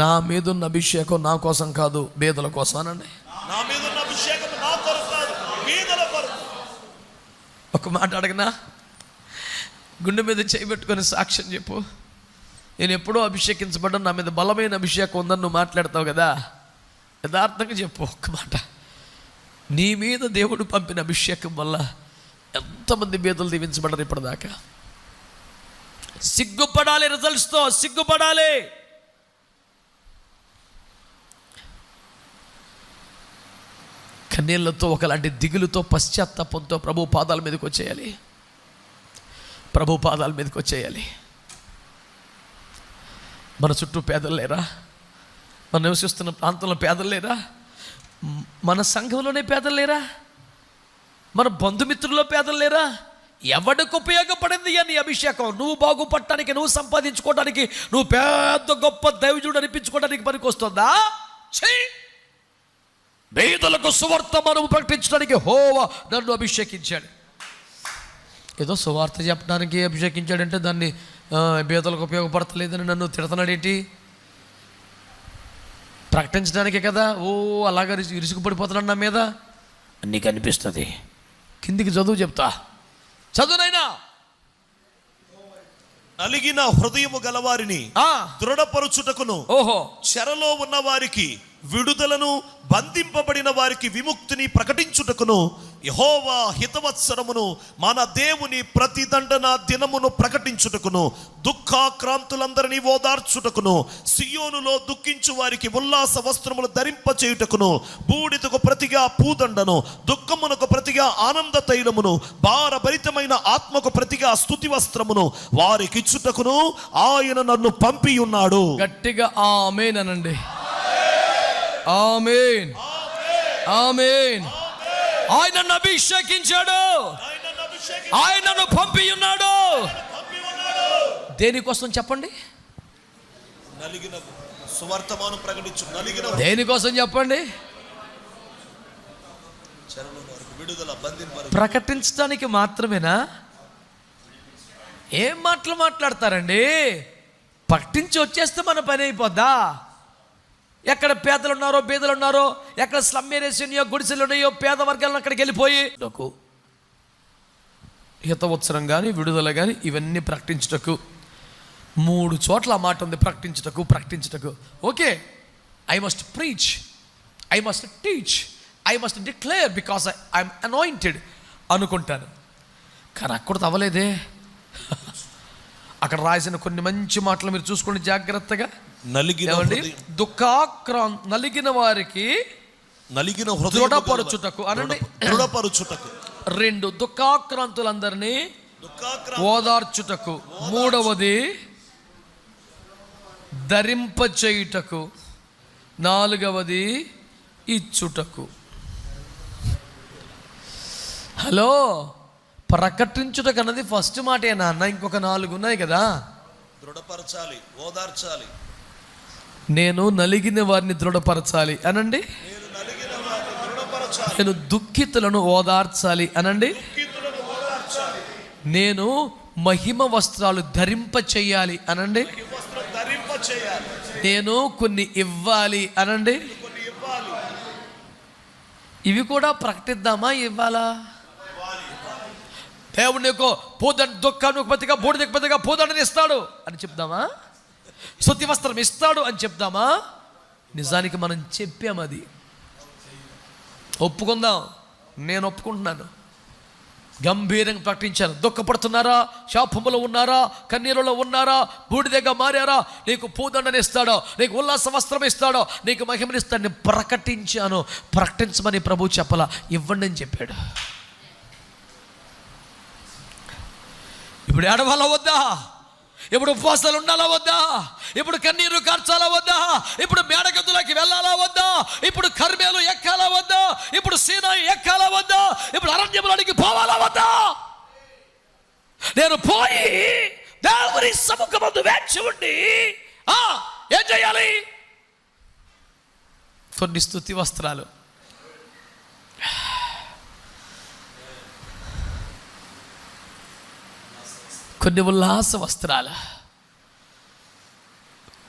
నా మీదున్న అభిషేకం నా కోసం కాదు, బీదల కోసం అనండి. నా మీదున్న అభిషేకం నా కొరకు కాదు, బీదల కొరకు. ఒక మాట అడగనా, గుండె మీద చేయి పెట్టుకొని సాక్ష్యం చెప్పు. నేను ఎప్పుడో అభిషేకించబడ్డాను, నా మీద బలమైన అభిషేకం ఉందని నువ్వు మాట్లాడతావు కదా, యథార్థంగా చెప్పు. ఒక్క మాట, నీ మీద దేవుడు పంపిన అభిషేకం వల్ల ఎంతమంది బీదలు దీవించబడ్డారు ఇప్పటిదాకా. సిగ్గుపడాలి, రిజల్ట్స్తో సిగ్గుపడాలి. కన్నీళ్లతో, ఒకలాంటి దిగులుతో, పశ్చాత్తాపంతో ప్రభు పాదాల మీదకి వచ్చేయాలి. ప్రభు పాదాల మీదకి వచ్చేయాలి. మన చుట్టూ పేదలు లేరా? మనం నివసిస్తున్న ప్రాంతంలో పేదలు లేరా? మన సంఘంలోనే పేదలు లేరా? మన బంధుమిత్రుల్లో పేదలు లేరా? ఎవడికి ఉపయోగపడింది అని అభిషేకం? నువ్వు బాగుపడటానికి, నువ్వు సంపాదించుకోవడానికి, నువ్వు పెద్ద గొప్ప దైవజుడు అనిపించుకోవడానికి పనికి వస్తుందా? బీదలకు సువార్తమానము ప్రకటించడానికి యెహోవా నన్ను అభిషేకించాడు. ఏదో సువార్త చెప్పడానికి అభిషేకించాడంటే దాన్ని బీదలకు ఉపయోగపడతలేదని నన్ను తిడతాడేంటి? ప్రకటించడానికే కదా అలాగా ఇరుసుకు పడిపోతున్నాడు నా మీద నీకు అనిపిస్తుంది. కిందికి చదువు చెప్తా, చదువునైనా. నలిగిన హృదయము గలవారిని దృఢపరుచుటకును, చెరలో ఉన్న వారికి విడుదలను, బంధింపబడిన వారికి విముక్తిని ప్రకటించుటకును, యెహోవా హితవత్సరమును మన దేవుని ప్రతిదండన దినమును ప్రకటించుటకును, దుఃఖాక్రాంతులందరినీ ఓదార్చుటకును, సియోనులో దుఃఖించు వారికి ఉల్లాస వస్త్రములు ధరింపచేయుటకును, బూడిదకు ప్రతిగా పూదండను, దుఃఖమునకు ప్రతిగా ఆనంద తైలమును, భారభరితమైన ఆత్మకు ప్రతిగా స్తుతి వస్త్రమును వారికిచ్చుటకును ఆయన నన్ను పంపి ఉన్నాడు. గట్టిగా ఆమేన్ అనండి. ఆమేన్, ఆమేన్. ఆయన నన్ను అభిషేకించాడు, ఆయన నన్ను పంపి ఉన్నాడు. దేనికోసం చెప్పండి? నలిగిన సువార్తమాను ప్రకటించు. నలిగిన దేనికోసం చెప్పండి? విడుదల, బంధింప ప్రకటించడానికి మాత్రమేనా? ఏం మాటలు మాట్లాడతారండి? ప్రకటించి వచ్చేస్తే మన పని అయిపోద్దా? ఎక్కడ పేదలు ఉన్నారో, బీదలు ఉన్నారో, ఎక్కడ స్లమ్ ఏరియాస్ ఉన్నాయో, గుడిసెలు ఉన్నాయో, పేద వర్గాలను అక్కడికి వెళ్ళిపోయి హితవత్సరం కానీ, విడుదల కానీ ఇవన్నీ ప్రకటించుటకు 3 చోట్ల ఆ మాట ఉంది. ప్రకటించుటకు. Okay, I must preach, I must teach, I must declare because I'm anointed అనుకుంటాను. కానీ అక్కడ అవ్వలేదే. అక్కడ రాసిన కొన్ని మంచి మాటలు మీరు చూసుకోండి జాగ్రత్తగా. నలిగిన వారికి దృఢపరచుటకు అనండి, దృఢపరచుటకు. 2 దుఃఖాక్రాంతులందరినీ ఓదార్చుటకు. 3వది ధరింపచేయుటకు. 4వది ఇచ్చుటకు. హలో, ప్రకటించుటకు అన్నది ఫస్ట్ మాటేనా అన్న? ఇంకొక 4 ఉన్నాయి కదా. దృఢపరచాలి, ఓదార్చాలి. నేను నలిగిన వారిని దృఢపరచాలి అనండి. నేను దుఃఖితులను ఓదార్చాలి అనండి. నేను మహిమ వస్త్రాలు ధరింప చేయాలి అనండి. నేను కొన్ని ఇవ్వాలి అనండి. ఇవి కూడా ప్రకటిద్దామా? ఇవ్వాలా? దేవుడు నీకు దుఃఖానికి ప్రతిగా, బూడిదకు ప్రతిగా పూదండని ఇస్తాడు అని చెప్దామా? స్తుతి వస్త్రం ఇస్తాడు అని చెప్దామా? నిజానికి మనం చెప్పాము, అది ఒప్పుకుందాం. నేను ఒప్పుకుంటున్నాను, గంభీరంగా ప్రకటించాను. దుఃఖపడుతున్నారా, శాపములో ఉన్నారా, కన్నీరులో ఉన్నారా, బూడిదగా మారారా, నీకు పూదండని ఇస్తాడో, నీకు ఉల్లాస వస్త్రం ఇస్తాడో, నీకు మహిమనిస్తాడు. నేను ప్రకటించాను. ప్రకటించమని ప్రభు చెప్పలా, ఇవ్వండి అని చెప్పాడు. ఇప్పుడు ఏడవాలా వద్దా? ఇప్పుడు ఉపవాసాలు ఉండాలా వద్దా? ఇప్పుడు కన్నీరు కార్చాలా వద్దా? ఇప్పుడు మేడగదులకి వెళ్ళాలా వద్దా? ఇప్పుడు కర్మేలు ఎక్కాలా వద్దా? ఇప్పుడు సీనాయి ఎక్కాలా వద్దా? ఇప్పుడు అరణ్యములోనికి పోవాలా వద్దా? నేను పోయి దేవుని సముఖమందు వేచి ఉండి ఏం చేయాలి? కొన్ని స్తుతి వస్త్రాలు, కొన్ని ఉల్లాస వస్త్రాలు,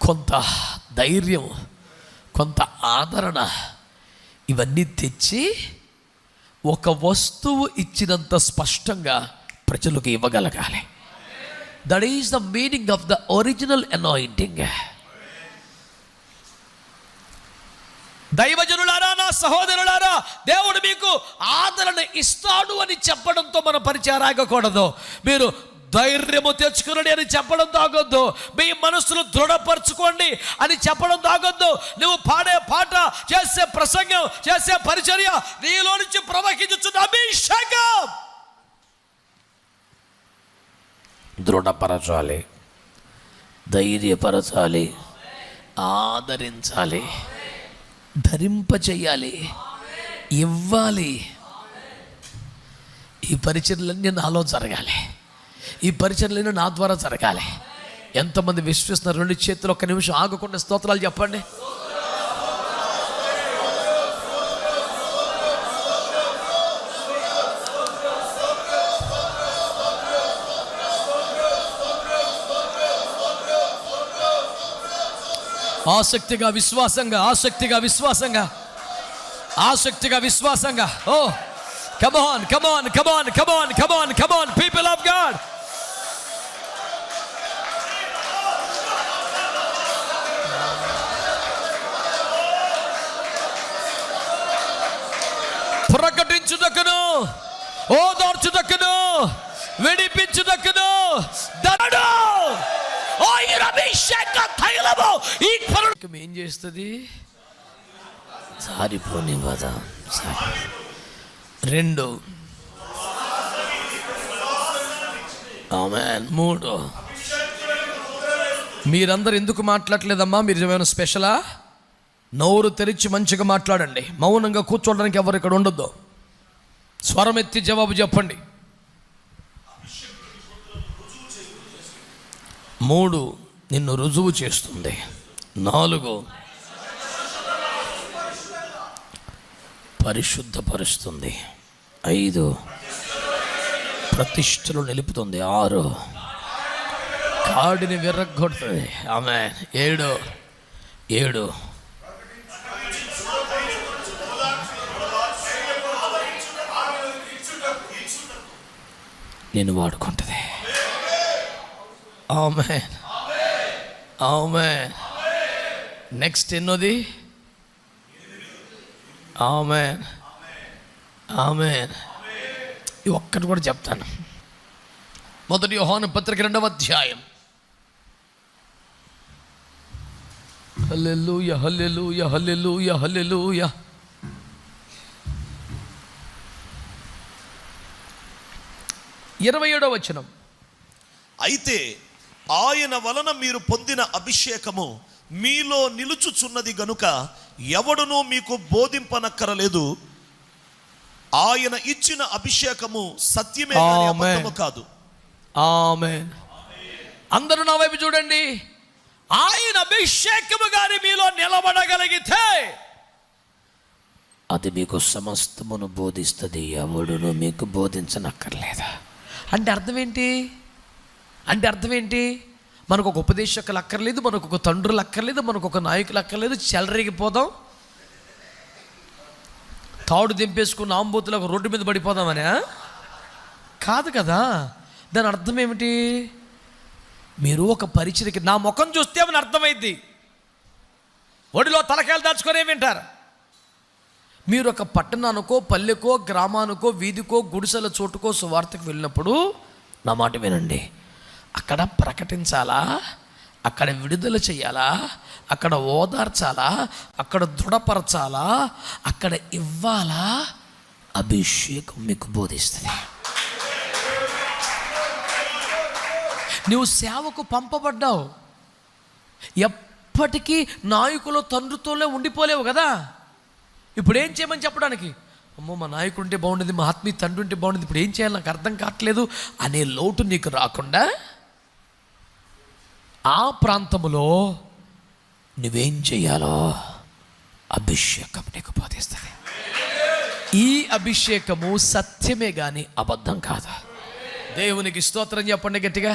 కొంత ధైర్యం, కొంత ఆదరణ, ఇవన్నీ తెచ్చి ఒక వస్తువు ఇచ్చినంత స్పష్టంగా ప్రజలకు ఇవ్వగలగాలి. That is the meaning of the original anointing. దైవజనులారా, నా సహోదరులారా, దేవుడు మీకు ఆదరణ ఇస్తాడు అని చెప్పడంతో మన పరిచయం ఆగకూడదు. మీరు ధైర్యము తెచ్చుకునండి అని చెప్పడం తాగొద్దు. మీ మనసును దృఢపరచుకోండి అని చెప్పడం తాగొద్దు. నువ్వు పాడే పాట, చేసే ప్రసంగం, చేసే పరిచర్య, నీలో నుంచి ప్రవహించుచున్న అభిషేకం దృఢపరచాలి, ధైర్యపరచాలి, ఆదరించాలి, ధరింపచేయాలి, ఇవ్వాలి. ఈ పరిచర్యలన్నీ నాలో జరగాలి. ఈ పరిచర్యలన్నీ నా ద్వారా జరగాలి. ఎంతమంది విశ్వసిస్తున్నారు? 2 చేతులు ఒక్క నిమిషం ఆగకుండా స్తోత్రాలు చెప్పండి. ఆసక్తిగా విశ్వాసంగా, ఆసక్తిగా విశ్వాసంగా, ఆసక్తిగా విశ్వాసంగా. ఓ come on, come on, come on, come on, come on, come on, people of God. ప్రకటించుటకును, ఓదార్చుటకును, విడిపించుటకును దడు ఆయన అభిషేక తైలము ఈ పరలోకం ఏం చేస్తుంది? సారిపోనివ్వదా? రెండు, ఆమేన్. మూడు, మీరందరూ ఎందుకు మాట్లాడలేదమ్మా? మీరు ఏమైనా స్పెషలా? నోరు తెరిచి మంచిగా మాట్లాడండి. మౌనంగా కూర్చోవడానికి ఎవరు ఇక్కడ ఉండొద్దు. స్వరం ఎత్తి జవాబు చెప్పండి. మూడు, నిన్ను రుజువు చేస్తుంది. నాలుగు, పరిశుద్ధపరుస్తుంది. ఐదు, ప్రతిష్టలు నిలుపుతుంది. ఆరు, కాడిని విర్రగొడుతుంది. ఆమేన్. ఏడు, నేను వాడుకుంటుంది. ఆమేన్, ఆమేన్. నెక్స్ట్ ఎన్నోది? ఆమేన్, ఆమేన్. ఈ ఒక్కటి కూడా చెప్తాను. మొదటి యోహాను పత్రిక 2వ అధ్యాయం. హల్లెలూయా, హల్లెలూయా, హల్లెలూయా, హల్లెలూయా. 27వ వచనం. అయితే ఆయన వలన మీరు పొందిన అభిషేకము మీలో నిలుచుచున్నది గనుక ఎవడునూ మీకు బోధింపనక్కరలేదు. ఆయన ఇచ్చిన అభిషేకము సత్యమే కానీ అబద్ధము కాదు. ఆమేన్. అందరూ నా వైపు చూడండి. ఆయన అభిషేకము గాని మీలో నిలబడగలిగితే అది మీకు సమస్తమును బోధిస్తుంది. ఎవడును మీకు బోధించనక్కర్లేదా? అంటే అర్థం ఏంటి? మనకు ఒక ఉపదేశకులు అక్కర్లేదు, మనకు ఒక తండ్రులు అక్కర్లేదు, మనకు ఒక నాయకులు అక్కర్లేదు. చెలరేగిపోదాం, తాడు దింపేసుకున్న ఆంబోతులకు రోడ్డు మీద పడిపోదామనే కాదు కదా. దాని అర్థం ఏమిటి? మీరు ఒక పరిచయకి నా ముఖం చూస్తే అని అర్థమైంది. ఒడిలో తలకాయలు దాచుకొని వింటారు. మీరు ఒక పట్టణానికో, పల్లెకో, గ్రామానికో, వీధికో, గుడిసెల చోటుకో సువార్తకు వెళ్ళినప్పుడు నా మాట వినండి. అక్కడ ప్రకటించాలా, అక్కడ విడుదల చేయాలా, అక్కడ ఓదార్చాలా, అక్కడ దృఢపరచాలా, అక్కడ ఇవ్వాలా, అభిషేకం మీకు బోధిస్తుంది. నువ్వు సేవకు పంపబడ్డావు. ఎప్పటికీ నాయకులు తండ్రితోనే ఉండిపోలేవు కదా. ఇప్పుడు ఏం చేయమని చెప్పడానికి? అమ్మో మా నాయకుడు ఉంటే బాగుండేది, మా ఆత్మీయ తండ్రి ఉంటే బాగుండేది, ఇప్పుడు ఏం చేయాలి నాకు అర్థం కావట్లేదు అనే లోటు నీకు రాకుండా ఆ ప్రాంతంలో నువ్వేం చేయాలో అభిషేకం నీకు బోధిస్తుంది. ఈ అభిషేకము సత్యమే కానీ అబద్ధం కాదు. దేవునికి స్తోత్రం చెప్పండి గట్టిగా.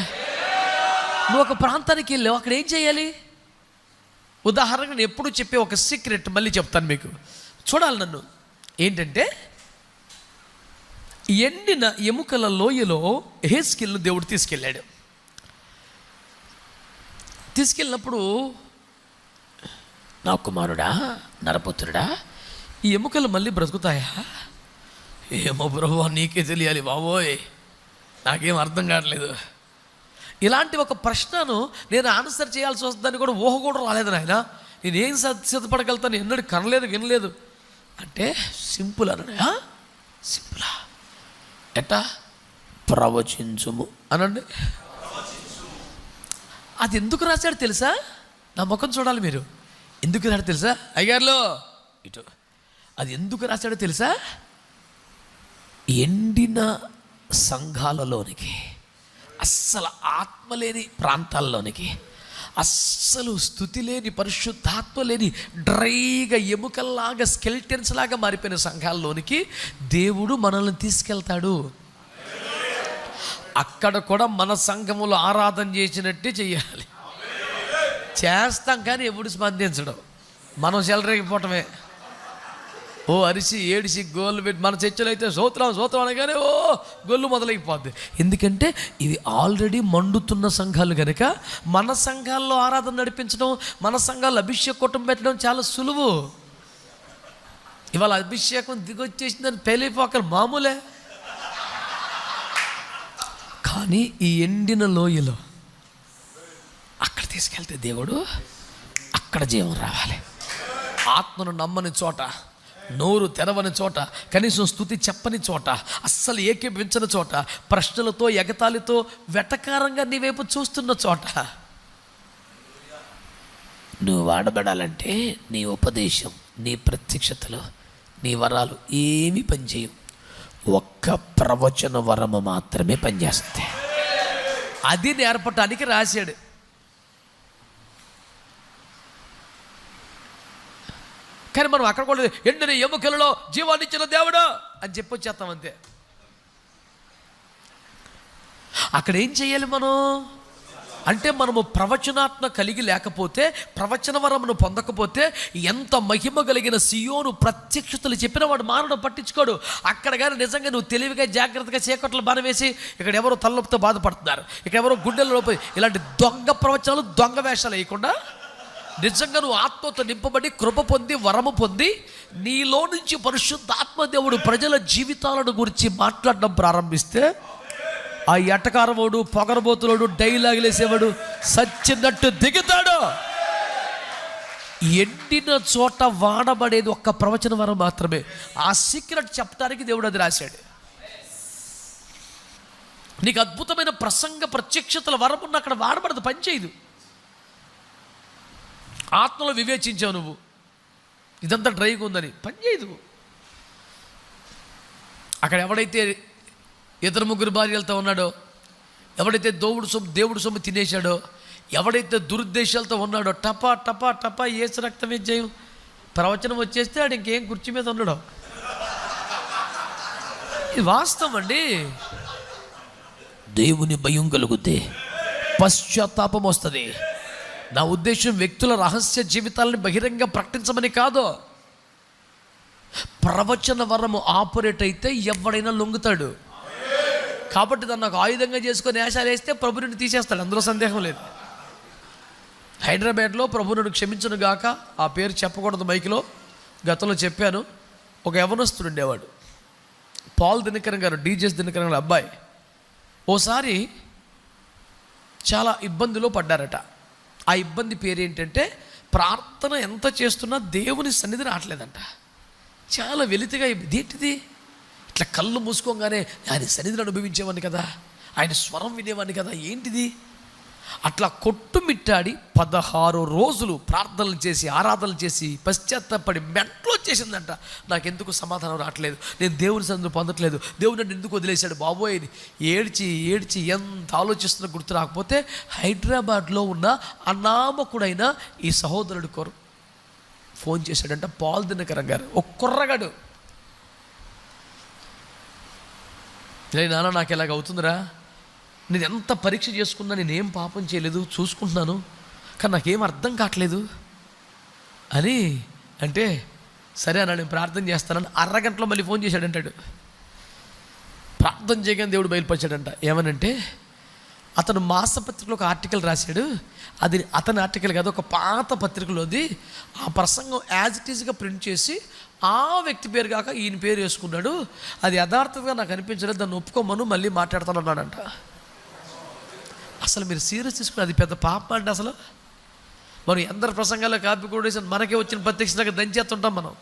నువ్వు ఒక ప్రాంతానికి వెళ్ళావు, అక్కడ ఏం చేయాలి? ఉదాహరణకు నేను ఎప్పుడు చెప్పే ఒక సీక్రెట్ మళ్ళీ చెప్తాను మీకు, చూడాలి నన్ను. ఏంటంటే, ఎండిన ఎముకల లోయలో యెహెజ్కేలును దేవుడు తీసుకెళ్ళినప్పుడు నా కుమారుడా, నరపుత్రుడా, ఈ ఎముకలు మళ్ళీ బ్రతుకుతాయా? ఏమో ప్రభువా నీకే తెలియాలి బాబోయ్, నాకేం అర్థం కావట్లేదు. ఇలాంటి ఒక ప్రశ్నను నేను ఆన్సర్ చేయాల్సి వస్తుందని కూడా ఊహ కూడా రాలేదు నాయన. నేనేం సిద్ధపడగలుగుతాను, ఎన్నడూ కనలేదు వినలేదు అంటే సింపుల్ అన్నా. సింపులా? ఎట్టా? ప్రవచించుము అనండి. అది ఎందుకు రాశాడు తెలుసా? నా ముఖం చూడాలి మీరు. ఎందుకు రాశాడు తెలుసా? అయ్యారులో ఇటు. అది ఎందుకు రాశాడో తెలుసా? ఎండిన సంఘాలలోనికి, అస్సలు ఆత్మ లేని ప్రాంతాల్లోనికి, అస్సలు స్తుతి లేని, పరిశుద్ధాత్మ లేని, డ్రైగా ఎముకల్లాగా, స్కెల్టన్స్ లాగా మారిపోయిన సంఘాల్లోనికి దేవుడు మనల్ని తీసుకెళ్తాడు. అక్కడ కూడా మన సంఘములో ఆరాధన చేసినట్టే చెయ్యాలి. చేస్తాం కానీ ఎప్పుడు స్పందించడం, మనం చెలరేగిపోవటమే. ఓ అరిసి ఏడిసి గోళ్ళు పెట్టి, మన చర్చలు అయితే సూత్రం అనగానే ఓ గొల్లు మొదలైపోద్ది. ఎందుకంటే ఇవి ఆల్రెడీ మండుతున్న సంఘాలు కనుక మన సంఘాల్లో ఆరాధన నడిపించడం, మన సంఘాల్లో అభిషేక కూటం పెట్టడం చాలా సులువు. ఇవాళ అభిషేకం దిగొచ్చేసిందని పేలిపోకలు మామూలే. కానీ ఈ ఎండిన లోయలో అక్కడ తీసుకెళ్తే దేవుడు అక్కడ జీవం రావాలి. ఆత్మను నమ్మని చోట, నోరు తెరవని చోట, కనీసం స్తుతి చెప్పని చోట, అస్సలు ఏకీపించని చోట, ప్రశ్నలతో ఎగతాళితో వెటకారంగా నీ వైపు చూస్తున్న చోట నువ్వు వాడబడాలంటే నీ ఉపదేశం, నీ ప్రత్యక్షతలు, నీ వరాలు ఏమీ పనిచేయవు. ఒక్క ప్రవచన వరము మాత్రమే పనిచేస్తుంది. అది నేర్పటానికి రాశాడు. కానీ మనం అక్కడ కూడా ఎండిన ఎముకలలో జీవాన్ని ఇచ్చిన దేవుడు అని చెప్పొచ్చేస్తాం అంతే. అక్కడ ఏం చేయాలి మనం అంటే, మనము ప్రవచనాత్మ కలిగి లేకపోతే, ప్రవచన వరమును పొందకపోతే, ఎంత మహిమ కలిగిన సియోను ప్రత్యక్షతలు చెప్పిన వాడు మానవుడు పట్టించుకోడు. అక్కడ కానీ నిజంగా నువ్వు తెలివిగా జాగ్రత్తగా చీకట్లు బాణ వేసి, ఇక్కడ ఎవరో తలనొప్పితో బాధపడుతున్నారు, ఇక్కడ ఎవరో గుండెల లోపి, ఇలాంటి దొంగ ప్రవచనాలు, దొంగ వేషాలు వేయకుండా నిజంగా నువ్వు ఆత్మతో నింపబడి కృప పొంది వరము పొంది నీలో నుంచి పరిశుద్ధాత్మ దేవుడు ప్రజల జీవితాలను గురించి మాట్లాడడం ప్రారంభిస్తే, ఆ ఎటకారవాడు, పొగరబోతులోడు, డైలాగులు వేసేవాడు సచ్చినట్టు దిగుతాడు. ఎండిన చోట వాడబడేది ఒక్క ప్రవచన వరం మాత్రమే. ఆ సీక్రెట్ చెప్పడానికి దేవుడు అది రాశాడు. నీకు అద్భుతమైన ప్రసంగ ప్రత్యక్షతల వరం ఉన్న అక్కడ వాడబడదు, పనిచేయదు. ఆత్మలో వివేచించావు నువ్వు, ఇదంతా డ్రైగా ఉందని, పనిచేయదు. అక్కడ ఎవడైతే ఇద్దరు ముగ్గురు భార్యలతో ఉన్నాడో, ఎవడైతే దేవుడు సొమ్ము తినేశాడో, ఎవడైతే దురుద్దేశాలతో ఉన్నాడో, టపా టపా టపా ఏసు రక్తమే జయం. ప్రవచనం వచ్చేస్తే ఆడు ఇంకేం కుర్చీ మీద ఉన్నాడో. ఇది వాస్తవం అండి. దేవుని భయం కలుగుతే పశ్చాత్తాపం వస్తుంది. నా ఉద్దేశం వ్యక్తుల రహస్య జీవితాలను బహిరంగ ప్రకటించమని కాదు. ప్రవచన వరము ఆపరేట్ అయితే ఎవడైనా లొంగుతాడు. కాబట్టి దాన్ని నాకు ఆయుధంగా చేసుకొని వేషాలు వేస్తే ప్రభు నుండి తీసేస్తాడు, అందులో సందేహం లేదు. హైదరాబాద్లో ప్రభు నుండి క్షమించను గాక, ఆ పేరు చెప్పకూడదు మైక్లో, గతంలో చెప్పాను. ఒక యవనస్తుడు ఉండేవాడు, పాల్ దినకరన్ గారు, డీజెస్ దినకరన్ గారు అబ్బాయి. ఓసారి చాలా ఇబ్బందిలో పడ్డారట. ఆ ఇబ్బంది పేరు ఏంటంటే, ప్రార్థన ఎంత చేస్తున్నా దేవుని సన్నిధి రావట్లేదంట. చాలా వెలితిగా ఏంటిది, ఇట్లా కళ్ళు మూసుకోగానే ఆయన సన్నిధిని అనుభవించేవాడిని కదా, ఆయన స్వరం వినేవాడిని కదా, ఏంటిది? అట్లా కొట్టుమిట్టాడి 16 రోజులు ప్రార్థనలు చేసి, ఆరాధనలు చేసి, పశ్చాత్తాపడి మెంట్లో చేసిందంట. నాకెందుకు సమాధానం రావట్లేదు, నేను దేవుని సన్నిధిని పొందట్లేదు, దేవుడు నన్ను ఎందుకు వదిలేశాడు బాబోయ్, ఏడ్చి ఏడ్చి ఎంత ఆలోచిస్తున్నా గుర్తు రాకపోతే, హైదరాబాద్లో ఉన్న అనామకుడైన ఈ సహోదరుడు ఫోన్ చేశాడంట. పాల్ దినకరన్ గారు, ఒక కుర్రగాడు. నాన్న నాకు ఇలాగ అవుతుందిరా, నేను ఎంత పరీక్ష చేసుకున్నా, నేనేం పాపం చేయలేదు, చూసుకుంటున్నాను, కానీ నాకేం అర్థం కావట్లేదు అని అంటే, సరే అన్న నేను ప్రార్థన చేస్తానని అరగంటలో మళ్ళీ ఫోన్ చేశాడంటాడు. ప్రార్థన చేయగానే దేవుడు బయలుపరిచాడంట. ఏమనంటే, అతను మాసపత్రికలో ఒక ఆర్టికల్ రాశాడు. అది అతని ఆర్టికల్ కాదు, ఒక పాత పత్రికలోది. ఆ ప్రసంగం యాజ్ ఇట్ ఈజ్గా ప్రింట్ చేసి ఆ వ్యక్తి పేరు కాక ఈయన పేరు వేసుకున్నాడు. అది యథార్థంగా నాకు అనిపించలేదు, దాన్ని ఒప్పుకోమను, మళ్ళీ మాట్లాడతాను అన్నాడంట. అసలు మీరు సీరియస్ తీసుకుని అది పెద్ద పాపం అండి. అసలు మనం ఎందరు ప్రసంగాల్లో కాపీ కూడా మనకే వచ్చిన ప్రత్యక్షంగా దంచేస్తుంటాం మనం.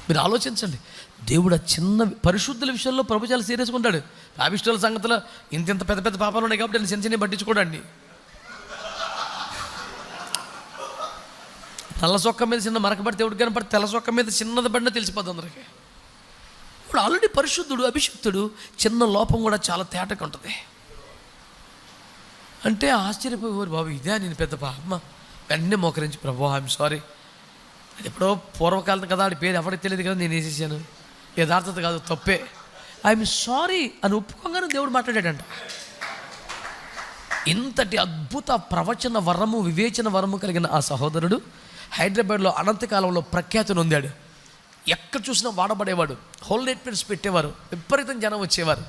మీరు ఆలోచించండి, దేవుడు ఆ చిన్న పరిశుద్ధుల విషయంలో ప్రభు చాలా సీరియస్గా ఉంటాడు. పాపిష్టుల సంగతిలో ఇంత పెద్ద పెద్ద పాపాలు ఉన్నాయి కాబట్టి నేను చిన్న చిన్న పట్టించుకోడండి. నల్ల చొక్క మీద చిన్న మరకబడితే దేవుడు కనపడి, తెల్ల చొక్క మీద చిన్నది పడినా తెలిసిపోద్ది అందరికీ. ఇప్పుడు ఆల్రెడీ పరిశుద్ధుడు, అభిషిక్తుడు, చిన్న లోపం కూడా చాలా తేటగా ఉంటుంది. అంటే ఆశ్చర్యపోయేవారు, బాబు ఇదే నేను పెద్ద పాప. వెంటనే మోకరించి, ప్రభు ఐఎమ్ సారీ, అది ఎప్పుడో పూర్వకాలం కదా, ఆడి పేరు ఎవరికి తెలియదు కదా, నేను వేసేసాను, యథార్థత కాదు, తప్పే, ఐఎమ్ సారీ అని ఒప్పుకోగానే దేవుడు మాట్లాడాడంట. ఇంతటి అద్భుత ప్రవచన వరము, వివేచన వరము కలిగిన ఆ సహోదరుడు హైదరాబాద్లో అనంతకాలంలో ప్రఖ్యాతి నొందాడు. ఎక్కడ చూసినా వాడబడేవాడు. హోల్ నైట్ ప్రేయర్స్ పెట్టేవారు, విపరీతం జనం వచ్చేవారు.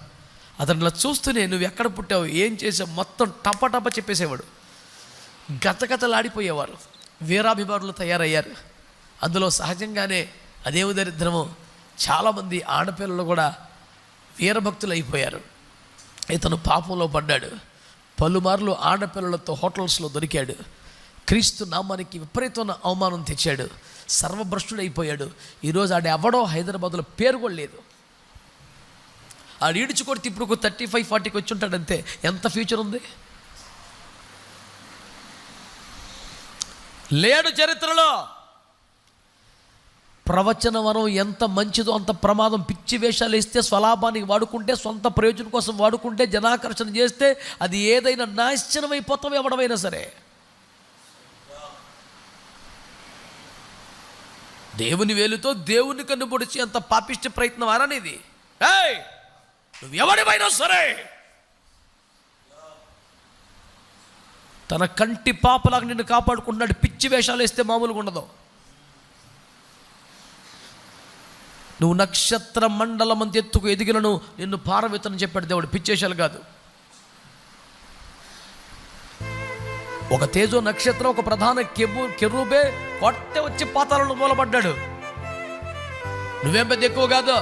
అతనిలా చూస్తూనే నువ్వు ఎక్కడ పుట్టావు, ఏం చేసావు మొత్తం టప చెప్పేసేవాడు. గతగతలాడిపోయేవారు. వీరాభిమానులు తయారయ్యారు. అందులో సహజంగానే అదేమి దరిద్రమో చాలామంది ఆడపిల్లలు కూడా వీరభక్తులు అయిపోయారు. ఇతను పాపంలో పడ్డాడు. పలుమార్లు ఆడపిల్లలతో హోటల్స్లో దొరికాడు. క్రీస్తు నామానికి విపరీతమైన అవమానం తెచ్చాడు. సర్వభ్రష్టుడైపోయాడు. ఈరోజు ఆడ ఎవడో హైదరాబాద్లో పేరు కూడా లేదు. ఆడు ఈడ్చుకొడితే ఇప్పుడు 35-40కి వచ్చి ఉంటాడంతే. ఎంత ఫ్యూచర్ ఉంది లేడు చరిత్రలో. ప్రవచన వరం ఎంత మంచిదో అంత ప్రమాదం. పిచ్చి వేషాలు వేస్తే స్వలాభానికి వాడుకుంటే, సొంత ప్రయోజనం కోసం వాడుకుంటే, జనాకర్షణ చేస్తే అది ఏదైనా నాశనమైపోతాం ఎవడమైనా సరే. దేవుని వేలుతో దేవుని కన్ను పొడిచి అంత పాపిష్టి ప్రయత్నం అననిది. నువ్వు ఎవడివైనా సరే తన కంటి పాపలాగా నిన్ను కాపాడుకుంటున్నాడు. పిచ్చి వేషాలు వేస్తే మామూలుగా ఉండదు. నువ్వు నక్షత్ర మండలం అంత ఎత్తుకు ఎదిగినను నిన్ను పారవేతని చెప్పాడు దేవుడు. పిచ్చేశాలు కాదు. ఒక తేజో నక్షత్రం, ఒక ప్రధాన కెరూబే కొట్టే వచ్చి పాతాళంలో మూలపడ్డాడు. నువ్వేం పెద్ద ఎక్కువ కాదు.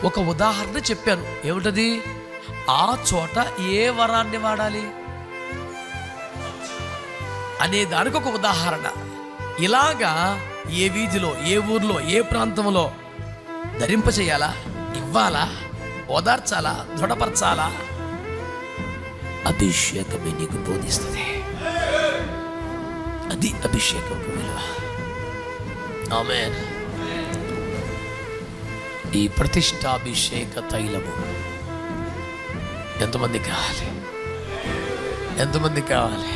ఒక ఉదాహరణ చెప్పాను. ఏమిటది? ఆ చోట ఏ వరాన్ని వాడాలి అనే దానికి ఒక ఉదాహరణ. ఇలాగా ఏ వీధిలో, ఏ ఊర్లో, ఏ ప్రాంతంలో ధరింప చేయాలా, ఇవ్వాలా, ఓదార్చాలా, దృఢపరచాలా, అభిషేకమే నీకు బోధిస్తుంది. అది అభిషేకం విలువ. ఆమేన్. ఈ ప్రతిష్టాభిషేక తైలము ఎంతమంది కావాలి? ఎంతమంది కావాలి?